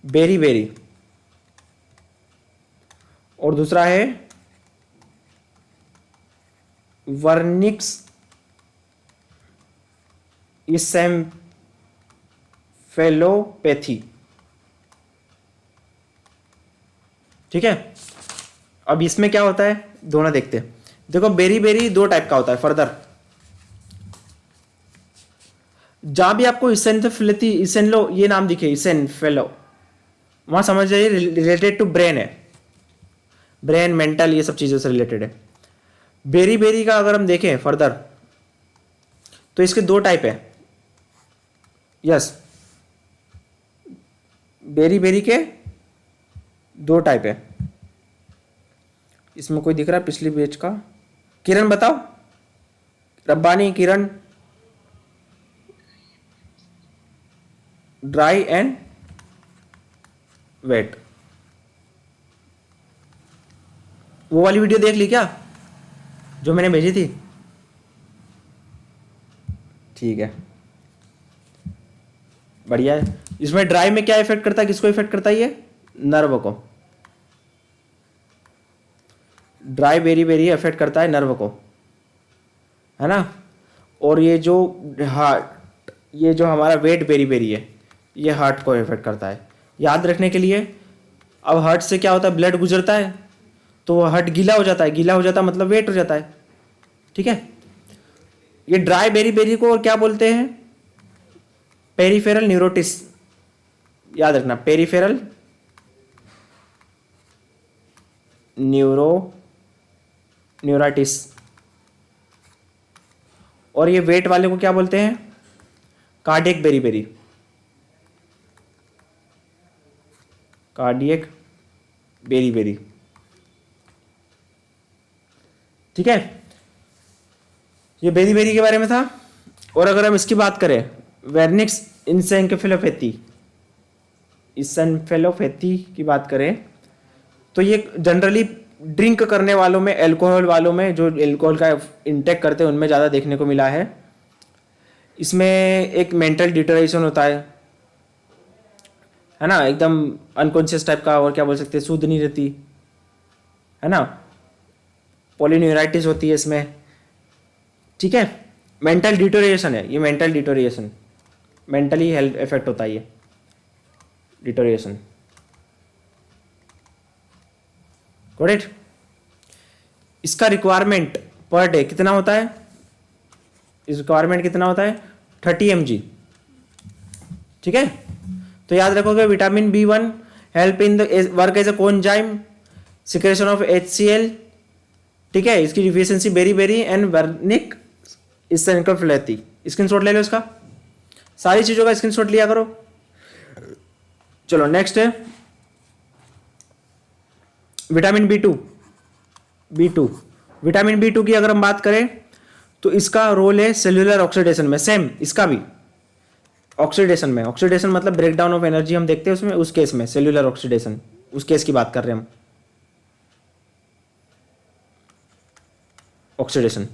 बेरी, और दूसरा है वर्निक्स इसेम्फेलोपैथी। ठीक है, अब इसमें क्या होता है दोनों देखते हैं। देखो बेरी दो टाइप का होता है फर्दर। जहां भी आपको इसेंफेलो ये नाम दिखे, इसेंफेलो, वहाँ समझ जाइए रिलेटेड टू ब्रेन है, ब्रेन मेंटल ये सब चीज़ों से रिलेटेड है। बेरी बेरी का अगर हम देखें फर्दर तो इसके दो टाइप है। यस, बेरी बेरी के दो टाइप है। इसमें कोई दिख रहा है पिछली पेज का? किरण बताओ, रब्बानी किरण। ड्राई एंड वेट, वो वाली वीडियो देख ली क्या जो मैंने भेजी थी? ठीक है, बढ़िया है। इसमें ड्राई में क्या इफेक्ट करता है, किसको इफेक्ट करता है? ये नर्व को। ड्राई बेरी बेरी इफेक्ट करता है नर्व को, है ना। और ये जो हार्ट, ये जो हमारा वेट बेरी बेरी है, ये हार्ट को इफेक्ट करता है। याद रखने के लिए, अब हार्ट से क्या होता है, ब्लड गुजरता है तो वो हार्ट गीला हो जाता है, गीला हो जाता है मतलब वेट हो जाता है। ठीक है, ये ड्राई बेरी बेरी को और क्या बोलते हैं? पेरिफेरल न्यूरोटिस। याद रखना, पेरिफेरल न्यूराइटिस। और ये वेट वाले को क्या बोलते हैं? Cardiac beriberi, cardiac beriberi. ठीक है, ये बेरी बेरी के बारे में था। और अगर हम इसकी बात करें, वेर्निक्स इंसेफेलोपैथी, इंसेफेलोपैथी की बात करें तो ये जनरली ड्रिंक करने वालों में, अल्कोहल वालों में, जो अल्कोहल का इंटेक करते हैं उनमें ज़्यादा देखने को मिला है। इसमें एक मेंटल डिटरेशन होता है ना, एकदम अनकॉन्शियस टाइप का, और क्या बोल सकते हैं, सुध नहीं रहती, है ना। पॉलीन्यूराइटिस होती है इसमें। ठीक है, मेंटल डिटोरिएशन है ये, mental deterioration, mentally health effect होता है ये डिटोरिएशन। Got it. इसका रिक्वायरमेंट पर डे कितना होता है? इस रिक्वायरमेंट कितना होता है? 30 mg। ठीक है, तो याद रखोगे vitamin B1 help in the work as a coenzyme secretion of HCl। ठीक है, इसकी deficiency beriberi and Wernicke encephalopathy. Screenshot ले लो इसका, सारी चीजों का स्क्रीनशॉट लिया करो। चलो नेक्स्ट है विटामिन B2। विटामिन B2 की अगर हम बात करें तो इसका रोल है सेल्यूलर ऑक्सीडेशन में। सेम इसका भी ऑक्सीडेशन में, ऑक्सीडेशन मतलब ब्रेकडाउन ऑफ एनर्जी हम देखते हैं उसमें, उस केस में सेल्यूलर ऑक्सीडेशन, उस केस की बात कर रहे हैं हम। ऑक्सीडेशन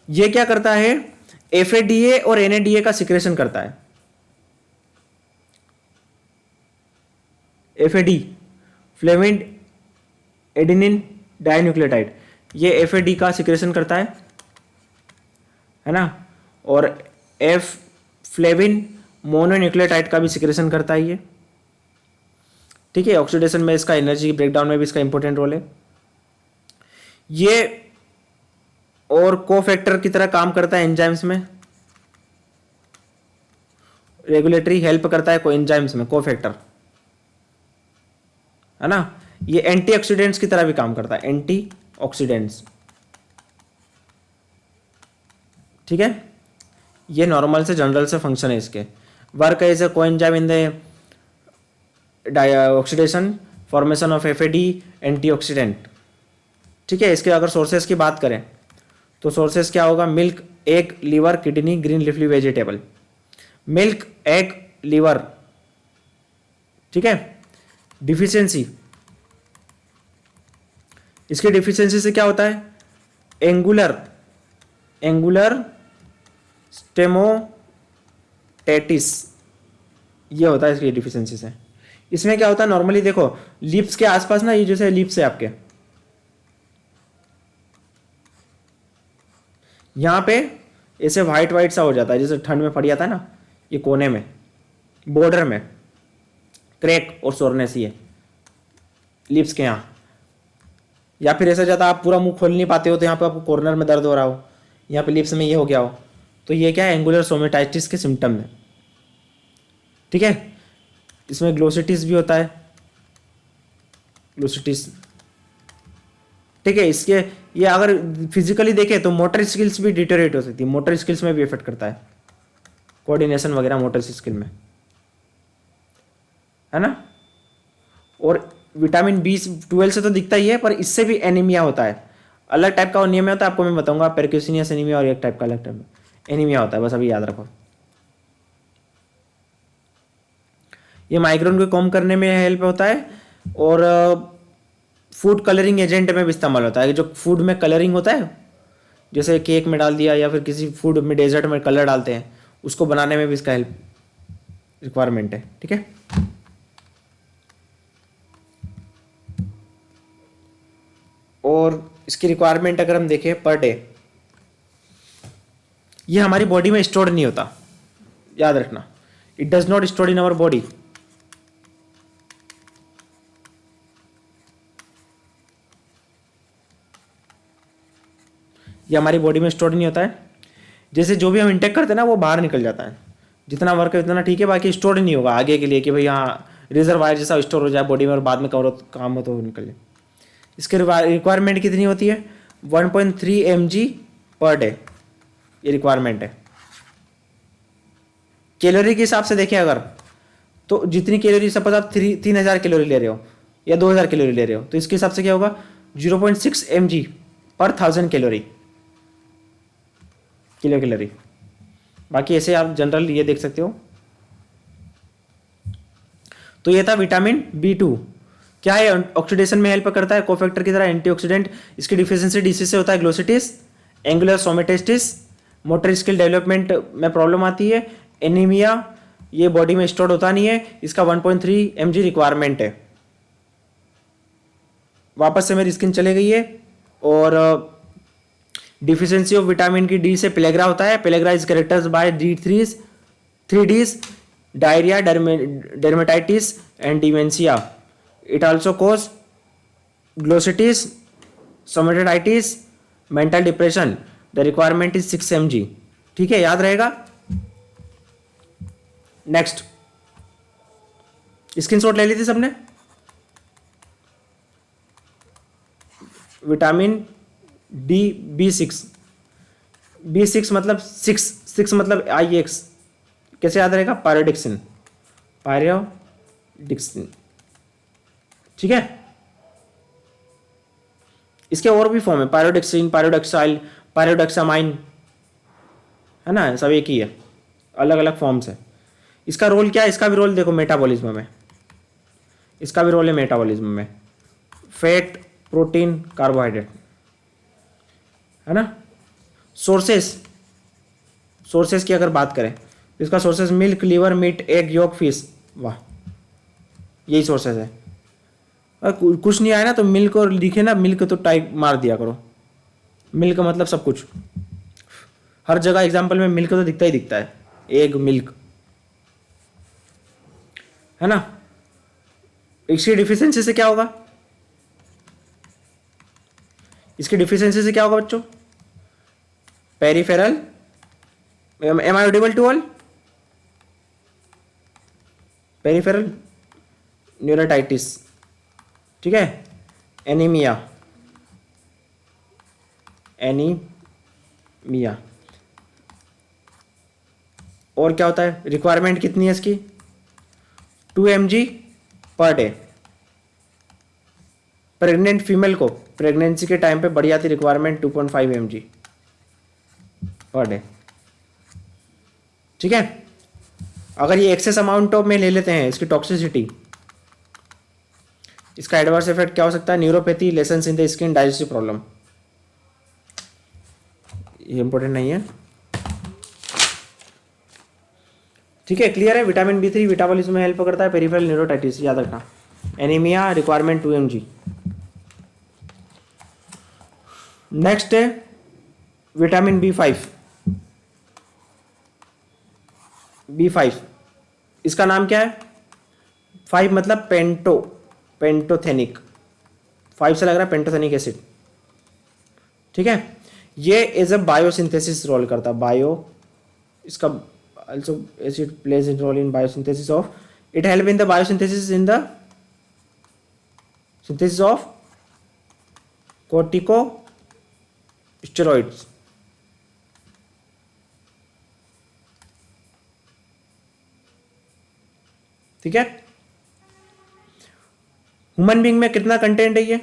ये क्या करता है? FADA और NADA का सिक्रेशन करता है। FAD फ्लेविन एडेनिन डाइन्यूक्लियोटाइड, ये FAD का सिक्रेशन करता है ना। और F फ्लेविन मोनोन्यूक्लियोटाइड का भी सिक्रेशन करता है ये। ठीक है, ऑक्सीडेशन में इसका, एनर्जी ब्रेकडाउन में भी इसका इंपॉर्टेंट रोल है ये। और कोफैक्टर की तरह काम करता है एंजाइम्स में, रेगुलेटरी हेल्प करता है एंजाइम्स में कोफैक्टर, है ना। ये एंटीऑक्सीडेंट्स की तरह भी काम करता है, एंटीऑक्सीडेंट्स। ठीक है, ये नॉर्मल से जनरल से फंक्शन है इसके। Work as a coenzyme in the oxidation formation of FAD antioxidant. ठीक है, इसके अगर सोर्सेस की बात करें तो सोर्सेस क्या होगा? Milk, egg, liver, kidney, green leafy vegetable. Milk, egg, liver. ठीक है, डिफिशियंसी, इसकी डिफिशियंसी से क्या होता है? एंगुलर स्टेमोटेटिस, ये होता है इसकी डिफिशियंसी से। इसमें क्या होता है नॉर्मली, देखो लिप्स के आसपास ना, ये जैसे लिप्स है आपके, यहाँ पे ऐसे व्हाइट व्हाइट सा हो जाता है, जैसे ठंड में फट जाता है ना, ये कोने में, बॉर्डर में क्रैक और सोरनेस ही है लिप्स के यहाँ। या फिर ऐसा जाता आप पूरा मुंह खोल नहीं पाते हो तो यहाँ पे आपको कॉर्नर में दर्द हो रहा हो, यहाँ पे लिप्स में ये हो गया हो, तो ये क्या है? एंगुलर सोमेटाइटिस के सिम्टम है। ठीक है, इसमें ग्लोसिटिस भी होता है, ग्लोसिटिस। ठीक है, इसके ये अगर फिजिकली देखें तो मोटर स्किल्स भी डिटेरियोरेट हो सकती है, मोटर स्किल्स में भी इफेक्ट करता है, कोऑर्डिनेशन वगैरह मोटर स्किल में, है ना। और विटामिन B12 से तो दिखता ही है, पर इससे भी एनीमिया होता है, अलग टाइप का एनीमिया होता है, आपको मैं बताऊंगा, पेरिक्यूसिनियस एनीमिया और एक टाइप का अलग टाइप एनीमिया होता है, बस अभी याद रखो। ये माइग्रेन को कम करने में हेल्प होता है, और फूड कलरिंग एजेंट में भी इस्तेमाल होता है, जो फूड में कलरिंग होता है, जैसे केक में डाल दिया या फिर किसी फूड में डेजर्ट में कलर डालते हैं, उसको बनाने में भी इसका हेल्प रिक्वायरमेंट है। ठीक है, और इसकी रिक्वायरमेंट अगर हम देखें पर डे, ये हमारी बॉडी में स्टोर नहीं होता, याद रखना, it does not store in our body. ये हमारी बॉडी में स्टोर नहीं होता है, जैसे जो भी हम इंटेक करते हैं ना वो बाहर निकल जाता है, जितना वर्क है उतना ठीक है, बाकी स्टोर नहीं होगा आगे के लिए कि भाई हाँ रिजर्वायर जैसा स्टोर हो जाए बॉडी में और बाद में कवर काम हो तो निकल जाए। इसकी रिक्वायरमेंट कितनी होती है? 1.3 mg पर डे, ये रिक्वायरमेंट है। कैलोरी के हिसाब से देखें अगर, तो जितनी कैलोरी, सपोज आप 3000 कैलोरी ले रहे हो या 2000 कैलोरी ले रहे हो, तो इसके हिसाब से क्या होगा 0.6 mg पर 1000 कैलोरी, किलो कैलोरी। बाकी ऐसे आप जनरल ये देख सकते हो। तो ये था विटामिन B2, क्या है, ऑक्सीडेशन में हेल्प करता है, कोफैक्टर की तरह एंटीऑक्सीडेंट। इसकी डिफिशियंसी डिसीज से होता है glossitis, angular stomatitis, motor skill development में प्रॉब्लम आती है, एनीमिया, ये बॉडी में स्टोर होता नहीं है, इसका 1.3 mg रिक्वायरमेंट है। वापस से मेरी स्किन चले गई है। और डिफिशियंसी ऑफ विटामिन की डी से पेलेग्रा होता है, pellagra is characterised by D3 diarrhoea, dermatitis and dementia. It also cause glossitis, stomatitis, mental depression. The requirement is 6 mg। ठीक है, याद रहेगा। नेक्स्ट, स्क्रीनशॉट ले ली थी सबने? विटामिन B6 मतलब 6 मतलब IX, कैसे याद रहेगा? पायरोडिक्सिन, ठीक है। इसके और भी फॉर्म है, पायरोडिक्सिन, पायरोडक्साइल, पायरोडक्सामाइन, है ना, सब एक ही है, अलग अलग फॉर्म्स है। इसका रोल क्या है? इसका भी रोल देखो मेटाबॉलिज्म में, इसका भी रोल है मेटाबॉलिज्म में, फैट, प्रोटीन, कार्बोहाइड्रेट, है ना। सोर्सेस की अगर बात करें तो इसका sources milk, liver, meat, egg, yolk, fish, वाह, यही सोर्सेस है। कुछ नहीं आया ना तो मिल्क और लिखे ना मिल्क तो टाइप मार दिया करो, मिल्क मतलब सब कुछ, हर जगह एग्जाम्पल में मिल्क तो दिखता ही दिखता है, एग, मिल्क, है ना। इसकी डिफिशियंसी से क्या होगा? इसकी डिफिशियंसी से क्या होगा बच्चों? Peripheral, am I audible to all? Peripheral neuritis, ठीक है, एनीमिया, और क्या होता है? रिक्वायरमेंट कितनी है इसकी? 2 mg per day. Pregnant female को प्रेगनेंसी के टाइम पे बढ़ जाती रिक्वायरमेंट 2.5 mg पर डे, ठीक है। अगर ये एक्सेस अमाउंट ऑफ में ले लेते हैं, इसकी टॉक्सिसिटी, इसका एडवर्स इफेक्ट क्या हो सकता है? Neuropathy, lesions in the skin, digestive problem. ये इंपॉर्टेंट नहीं है, ठीक है, क्लियर है। विटामिन B3 मेटाबॉलिज्म में हेल्प करता है, पेरिफेरल न्यूरोटाइटिस, याद रखना। Anaemia, requirement 2 mg। नेक्स्ट है विटामिन B5। इसका नाम क्या है? 5 मतलब पेंटोथेनिक, 5 से लग रहा है पेंटोथेनिक एसिड, ठीक है। ये एज अ बायोसिंथेसिस रोल करता है, इसका also acid plays a role in biosynthesis of, it help in the biosynthesis in the synthesis of cortico steroids. ठीक है। ह्यूमन बीइंग में कितना कंटेंट है ये?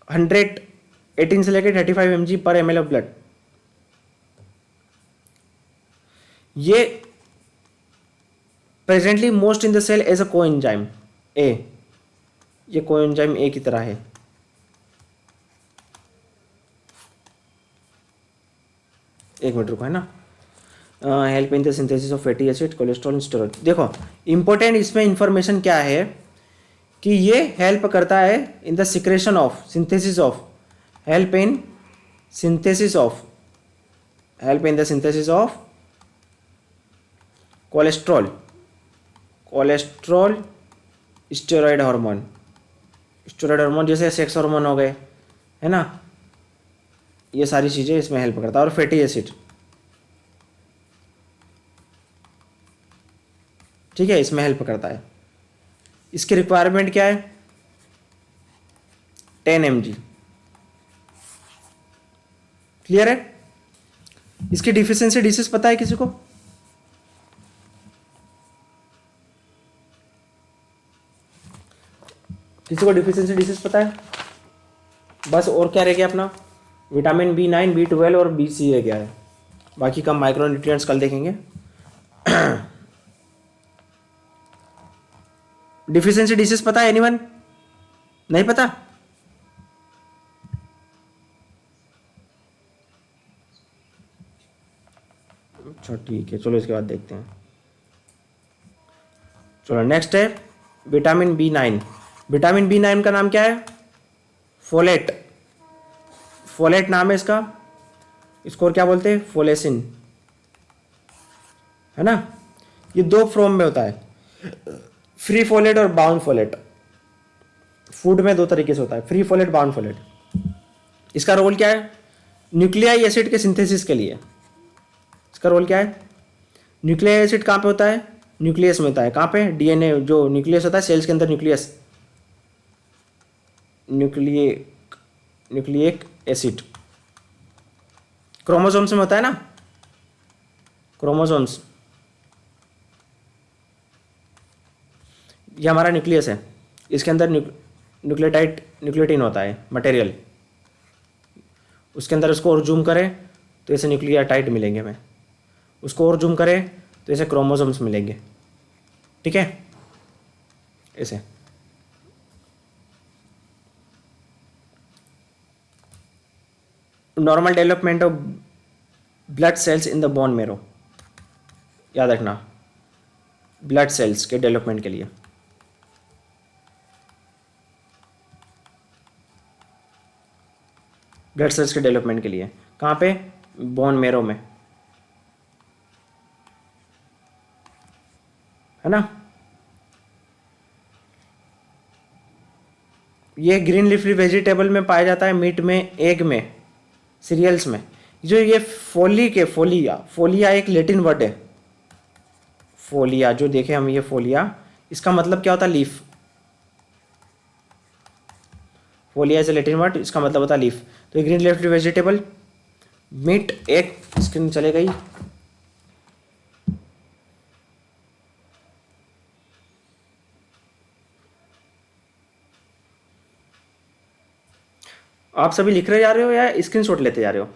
118 से लेकर 35 mg पर ml ऑफ ब्लड। ये presently most in the cell as a coenzyme A, ये कोएंजाइम ए की तरह है। एक मिनट रुको, है ना। Help in the synthesis of fatty acid, cholesterol, steroid. देखो इंपॉर्टेंट इसमें इंफॉर्मेशन क्या है कि ये हेल्प करता है in the secretion of synthesis of, help in synthesis of, help in the synthesis of cholesterol, cholesterol, steroid hormone, steroid hormone जैसे sex hormone हो गए, है ना, ये सारी चीज़ें इसमें हेल्प करता है। और फैटी एसिड, ठीक है, इसमें हेल्प करता है। इसकी रिक्वायरमेंट क्या है? 10 mg। क्लियर है? इसकी डिफिशियंसी डिसीज पता है किसी को? किसी को डिफिशियंसी डिसीज पता है? बस और क्या रह गया अपना? विटामिन B9, B12 और BC रह गया है। बाकी का माइक्रो न्यूट्रिएंट्स कल देखेंगे। डिफिशियंसी डिसीज पता है एनीवन? नहीं पता? अच्छा ठीक है, चलो इसके बाद देखते हैं। चलो नेक्स्ट है विटामिन B9। विटामिन B9 का नाम क्या है? फोलेट, फोलेट नाम है इसका। इसको और क्या बोलते हैं? फोलेसिन, है ना। ये दो फॉर्म में होता है, फ्री फोलेट और बाउंड फोलेट। फूड में दो तरीके से होता है, फ्री फोलेट, बाउंड फोलेट। इसका रोल क्या है? न्यूक्लियाई एसिड के सिंथेसिस के लिए इसका रोल क्या है? न्यूक्लियाई एसिड कहाँ पे होता है? न्यूक्लियस में होता है। कहाँ पे? डीएनए जो न्यूक्लियस होता है सेल्स के अंदर, न्यूक्लियस, न्यूक्लियिक एसिड क्रोमोसोम्स में होता है ना, क्रोमोसोम्स। ये हमारा न्यूक्लियस है, इसके अंदर न्यूक्लियोटाइड, न्यूक्लियोटिन होता है मटेरियल। उसके अंदर उसको और जूम करें तो ऐसे न्यूक्लियोटाइड मिलेंगे हमें, उसको और जूम करें तो ऐसे क्रोमोसोम्स मिलेंगे। ठीक है, ऐसे। Normal development of blood cells in the bone marrow, याद रखना, ब्लड सेल्स के डेवलपमेंट के लिए। ब्लड सेल्स के डेवलपमेंट के लिए कहाँ पे? बोन मेरो में, है ना। ये ग्रीन लीफी वेजिटेबल में पाया जाता है, मीट में, एग में, सीरियल्स में। जो ये फोलिया, फोलिया एक लैटिन वर्ड है। फोलिया जो देखे हम, ये फोलिया, इसका मतलब क्या होता है? Leaf. Folia is a Latin word, इसका मतलब होता है लीफ। तो ये green leafy vegetable, meat, egg, skin चले गई। आप सभी लिख रहे जा रहे हो या स्क्रीनशॉट लेते जा रहे हो?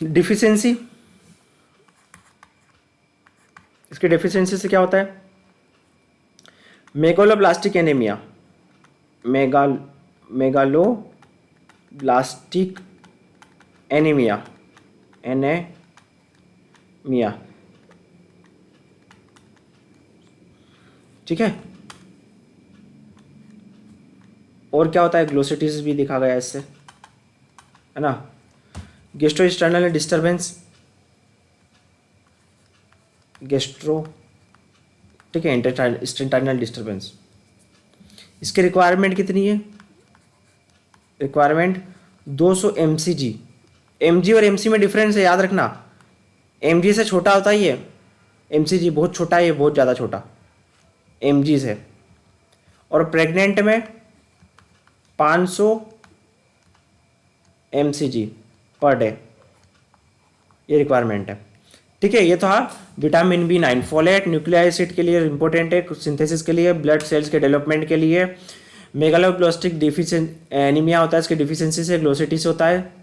डिफिशियंसी, इसकी डिफिशियंसी से क्या होता है? Megaloblastic anaemia, megaloblastic anaemia, anaemia. ठीक है। और क्या होता है? ग्लोसिटिस भी दिखा गया इससे, है ना। गैस्ट्रोइंटेस्टाइनल डिस्टर्बेंस, गैस्ट्रो, ठीक है, इंटेस्टाइनल डिस्टर्बेंस। इसकी रिक्वायरमेंट कितनी है? Requirement 200 mcg। mg और mc में डिफरेंस है, याद रखना। mg से छोटा होता है ये, mcg बहुत छोटा है, ये बहुत ज़्यादा छोटा mg से। और प्रेग्नेंट में 500 mcg पर डे, ये रिक्वायरमेंट है। ठीक है, ये था विटामिन बी9। फोलेट न्यूक्लिक एसिड के लिए इंपॉर्टेंट है, सिंथेसिस के लिए, ब्लड सेल्स के डेवलपमेंट के लिए। मेगालोब्लास्टिक डिफिशिएंट एनीमिया होता है, इसके डिफिशियंसी से, ग्लोसिटी से होता है।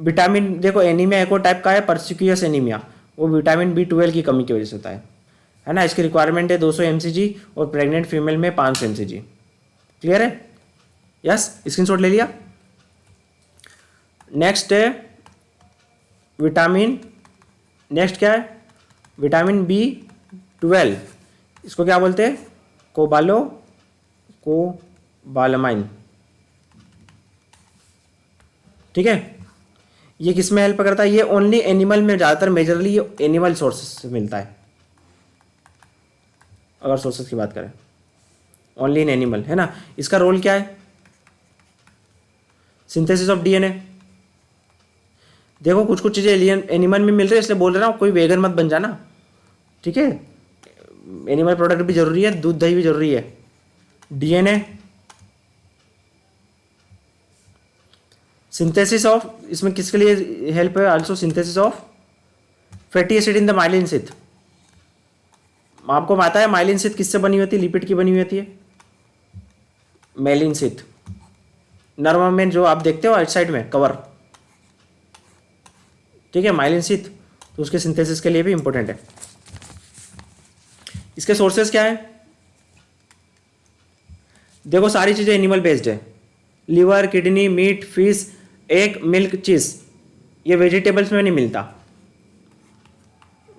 विटामिन, देखो एनीमिया एक और टाइप का है, परसिक्यूस एनीमिया, वो विटामिन बी12 की कमी की वजह से होता है ना। इसकी रिक्वायरमेंट है 200 mcg और प्रेग्नेंट फीमेल में 500 mcg। क्लियर है? यस, स्क्रीनशॉट ले लिया। नेक्स्ट है विटामिन, नेक्स्ट क्या है? विटामिन बी12, इसको क्या बोलते हैं? कोबालामाइन। ठीक है, ये किस में हेल्प करता है? ये ओनली एनिमल में, ज़्यादातर मेजरली ये एनिमल सोर्सेस से मिलता है, अगर सोर्सेस की बात करें, ओनली इन एनिमल, है ना। इसका रोल क्या है? Synthesis of DNA. देखो कुछ कुछ चीज़ें एलियन एनिमल में मिल रही है, इसलिए बोल रहा हूँ, कोई वेगन मत बन जाना। ठीक है, एनिमल प्रोडक्ट भी जरूरी है, दूध दही भी जरूरी है। डीएनए, सिंथेसिस ऑफ, इसमें किसके लिए हेल्प है? Also synthesis of fatty acid in the myelin sheath. आपको पता है माइलिन शीथ किससे बनी होती है? लिपिड की बनी हुई होती है, मेलिन शीथ। नर्व में जो आप देखते हो राइट साइड में कवर, ठीक है, माइलिन शीथ, तो उसके सिंथेसिस के लिए भी इंपॉर्टेंट है। इसके सोर्सेस क्या है? देखो सारी चीजें एनिमल बेस्ड है, liver, kidney, meat, fish, egg, milk, cheese. ये वेजिटेबल्स में नहीं मिलता,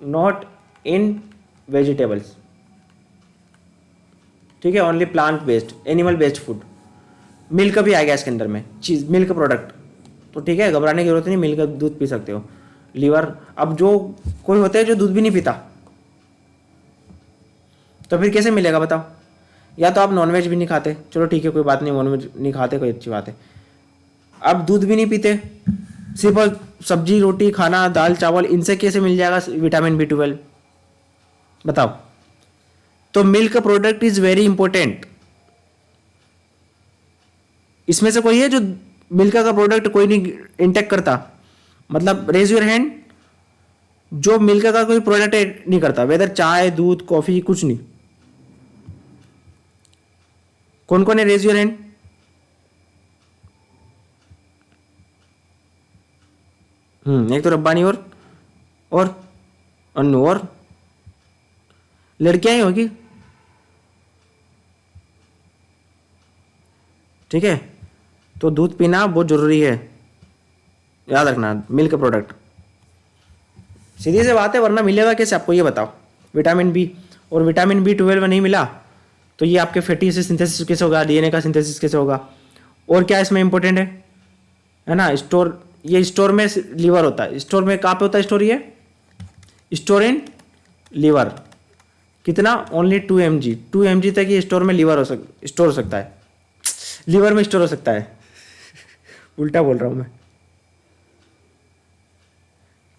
नॉट इन वेजिटेबल्स। ठीक है, only plant based, animal based food. Milk भी आएगा इसके अंदर में, चीज, मिल्क प्रोडक्ट। तो ठीक है, घबराने की जरूरत नहीं, मिल्क दूध पी सकते हो। लीवर, अब जो कोई होते हैं जो दूध भी नहीं पीता, तो फिर कैसे मिलेगा बताओ? या तो आप नॉनवेज भी नहीं खाते, चलो ठीक है कोई बात नहीं, नॉनवेज नहीं खाते कोई अच्छी बात है। अब दूध भी नहीं पीते, सिर्फ सब्जी रोटी खाना, दाल चावल, इनसे कैसे मिल जाएगा विटामिन बी12 बताओ? तो milk product is very important. इसमें से कोई है जो मिल्क का प्रोडक्ट कोई नहीं इंटेक करता? मतलब रेज योर हैंड, जो मिल्क का कोई प्रोडक्ट नहीं करता, वेदर चाय, दूध, कॉफी, कुछ नहीं। कौन कौन है? Raise your hand. एक तो रब्बानी और अन्नू, और लड़कियां ही होगी। ठीक है, तो दूध पीना बहुत जरूरी है, याद रखना, मिल्क प्रोडक्ट। सीधी सी बात है, वरना मिलेगा कैसे आपको ये बताओ? विटामिन बी और विटामिन बी12 नहीं मिला तो ये आपके फैटी एसिड सिंथेसिस कैसे होगा? डीएनए का सिंथेसिस कैसे होगा? और क्या इसमें इंपॉर्टेंट है ना? स्टोर, ये स्टोर में लीवर होता है। स्टोर में कहाँ पे होता है स्टोर? ये स्टोर इन लीवर। कितना? Only 2 mg। 2 mg तक ये स्टोर में लीवर स्टोर हो सकता है, लीवर में स्टोर हो सकता है। उल्टा बोल रहा हूं मैं।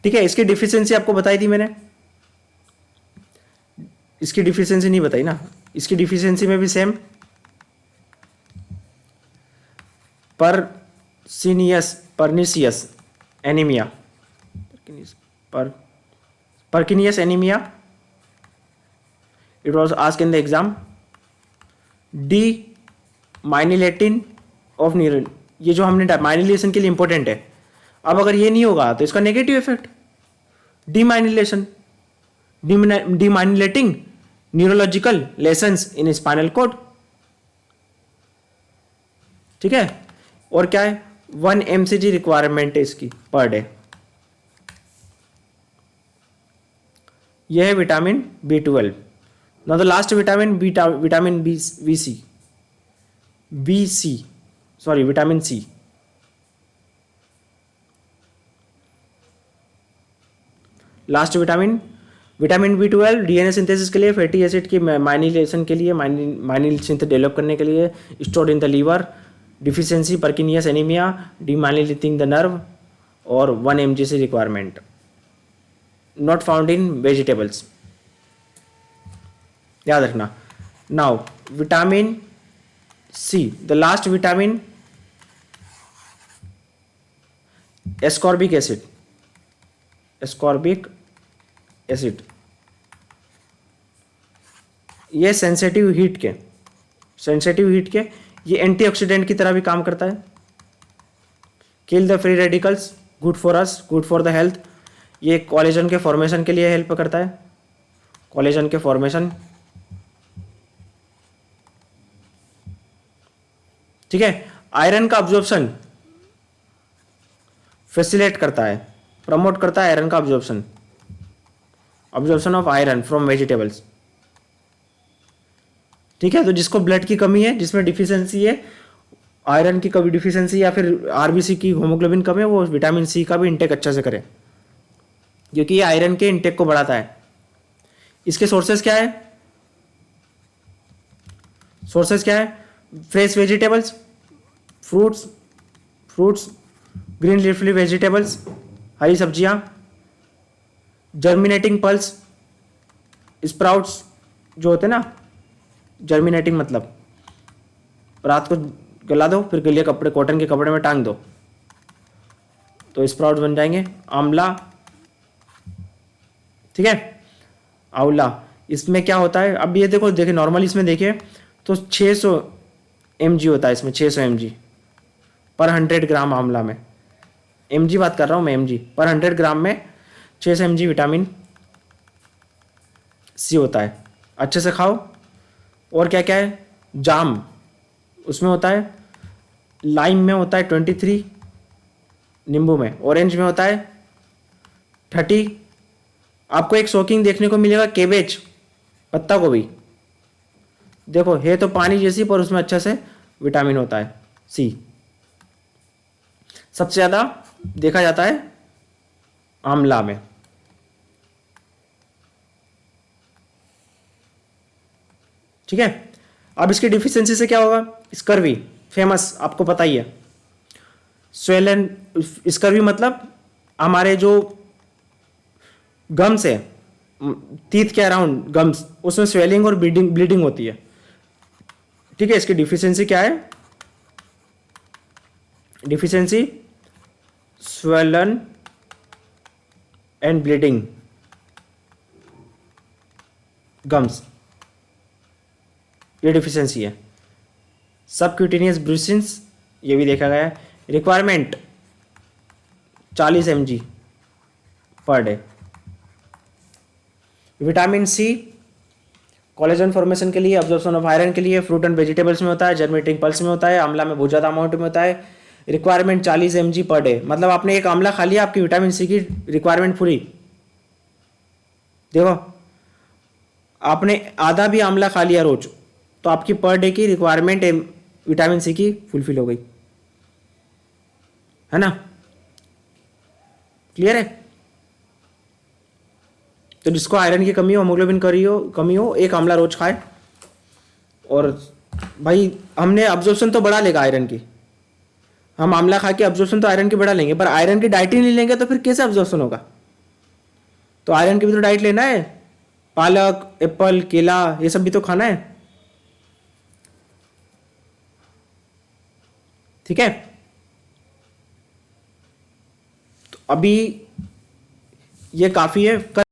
ठीक है, इसकी डिफिशियंसी आपको बताई थी मैंने, इसकी डिफिशियंसी नहीं बताई ना। इसकी डिफिशियंसी में भी same, pernicious anaemia, pernicious anaemia, it was asked in the exam. Demyelination of neural, ये जो हमने माइनिलेशन के लिए इंपॉर्टेंट है। अब अगर ये नहीं होगा तो इसका negative effect, demyelination, demyelinating neurological lesions in spinal cord. ठीक है, और क्या है? 1 mcg रिक्वायरमेंट है इसकी पर डे। यह है vitamin B12। Now the last vitamin, vitamin vitamin C. Last vitamin B12 DNA synthesis के लिए, फैटी एसिड की माइनिलेशन के लिए, माइनिल सिंथ डेवलप करने के लिए, stored in the liver, deficiency pernicious anaemia, demyelinating the nerve और 1 mg requirement, not found in vegetables, याद रखना। Now vitamin C, the last vitamin ascorbic acid, ascorbic acid, ये सेंसिटिव हीट के ये एंटीऑक्सीडेंट की तरह भी काम करता है। Kill the free radicals, good for us, good for the health. ये कोलेजन के फॉर्मेशन के लिए हेल्प करता है, कोलेजन के फॉर्मेशन, ठीक है। आयरन का अब्जॉर्प्शन फैसिलिटेट करता है, प्रमोट करता है आयरन का absorption of iron from vegetables, ठीक है। तो जिसको ब्लड की कमी है, जिसमें डिफिशियंसी है, आयरन की कभी डिफिशियंसी या फिर आरबीसी की हीमोग्लोबिन कम है, वो विटामिन सी का भी इंटेक अच्छे से करे, क्योंकि ये आयरन के इंटेक को बढ़ाता है। इसके सोर्सेज क्या है? Fresh vegetables, fruits, green leafy vegetables, हरी सब्जियां, जर्मिनेटिंग पल्स, स्प्राउट्स जो होते हैं ना, जर्मिनेटिंग मतलब रात को गला दो, फिर गलिए कपड़े, कॉटन के कपड़े में टांग दो तो स्प्राउट्स बन जाएंगे। आंवला, ठीक है, आंवला, इसमें क्या होता है, अब ये देखिए नॉर्मली इसमें देखिए तो 600 mg होता है इसमें, 600 mg पर 100 ग्राम आंवला में, mg बात कर रहा हूँ मैं, mg पर 100 ग्राम में 600 mg विटामिन सी होता है। अच्छे से खाओ। और क्या क्या है, जाम उसमें होता है, लाइम में होता है 23, नींबू में, ऑरेंज में होता है 30। आपको एक सोकिंग देखने को मिलेगा केबेज, पत्ता गोभी, देखो है तो पानी जैसी, पर उसमें अच्छा से विटामिन होता है सी। सबसे ज्यादा देखा जाता है आंवला में, ठीक है। अब इसकी डिफिशियंसी से क्या होगा, स्कर्वी फेमस, आपको पता ही है। स्वेलन, स्कर्वी मतलब हमारे जो गम्स है, टीथ के अराउंड गम्स, उसमें स्वेलिंग और ब्लीडिंग होती है, ठीक है। इसकी डिफिशियंसी क्या है, deficiency swollen and bleeding gums, ये डिफिशियंसी है। सबक्यूटेनियस ब्रूसिंस, ये भी देखा गया है। Requirement 40 mg per day. Vitamin C collagen formation के लिए, अब्जॉर्प्शन ऑफ आयरन के लिए, फ्रूट एंड वेजिटेबल्स में होता है, जर्मिनेटिंग पल्स में होता है, आंवला में बहुत ज़्यादा अमाउंट में होता है। रिक्वायरमेंट 40 mg पर डे, मतलब आपने एक आंवला खा लिया, आपकी विटामिन सी की रिक्वायरमेंट पूरी। देखो आपने आधा भी आंवला खा लिया रोज, तो आपकी पर डे की रिक्वायरमेंट विटामिन सी की फुलफिल हो गई, है ना, क्लियर है। तो जिसको आयरन की कमी हो, हीमोग्लोबिन कमी हो, एक आंवला रोज खाए। और भाई हमने अब्जॉर्प्शन तो बढ़ा लेगा आयरन की, हम आंवला खा के अब्जॉर्प्शन तो आयरन की बढ़ा लेंगे, पर आयरन की डाइट ही नहीं लेंगे तो फिर कैसे अब्जॉर्प्शन होगा। तो आयरन की भी तो डाइट लेना है, पालक, एप्पल, केला, ये सब भी तो खाना है, ठीक है। तो अभी ये काफी है। कल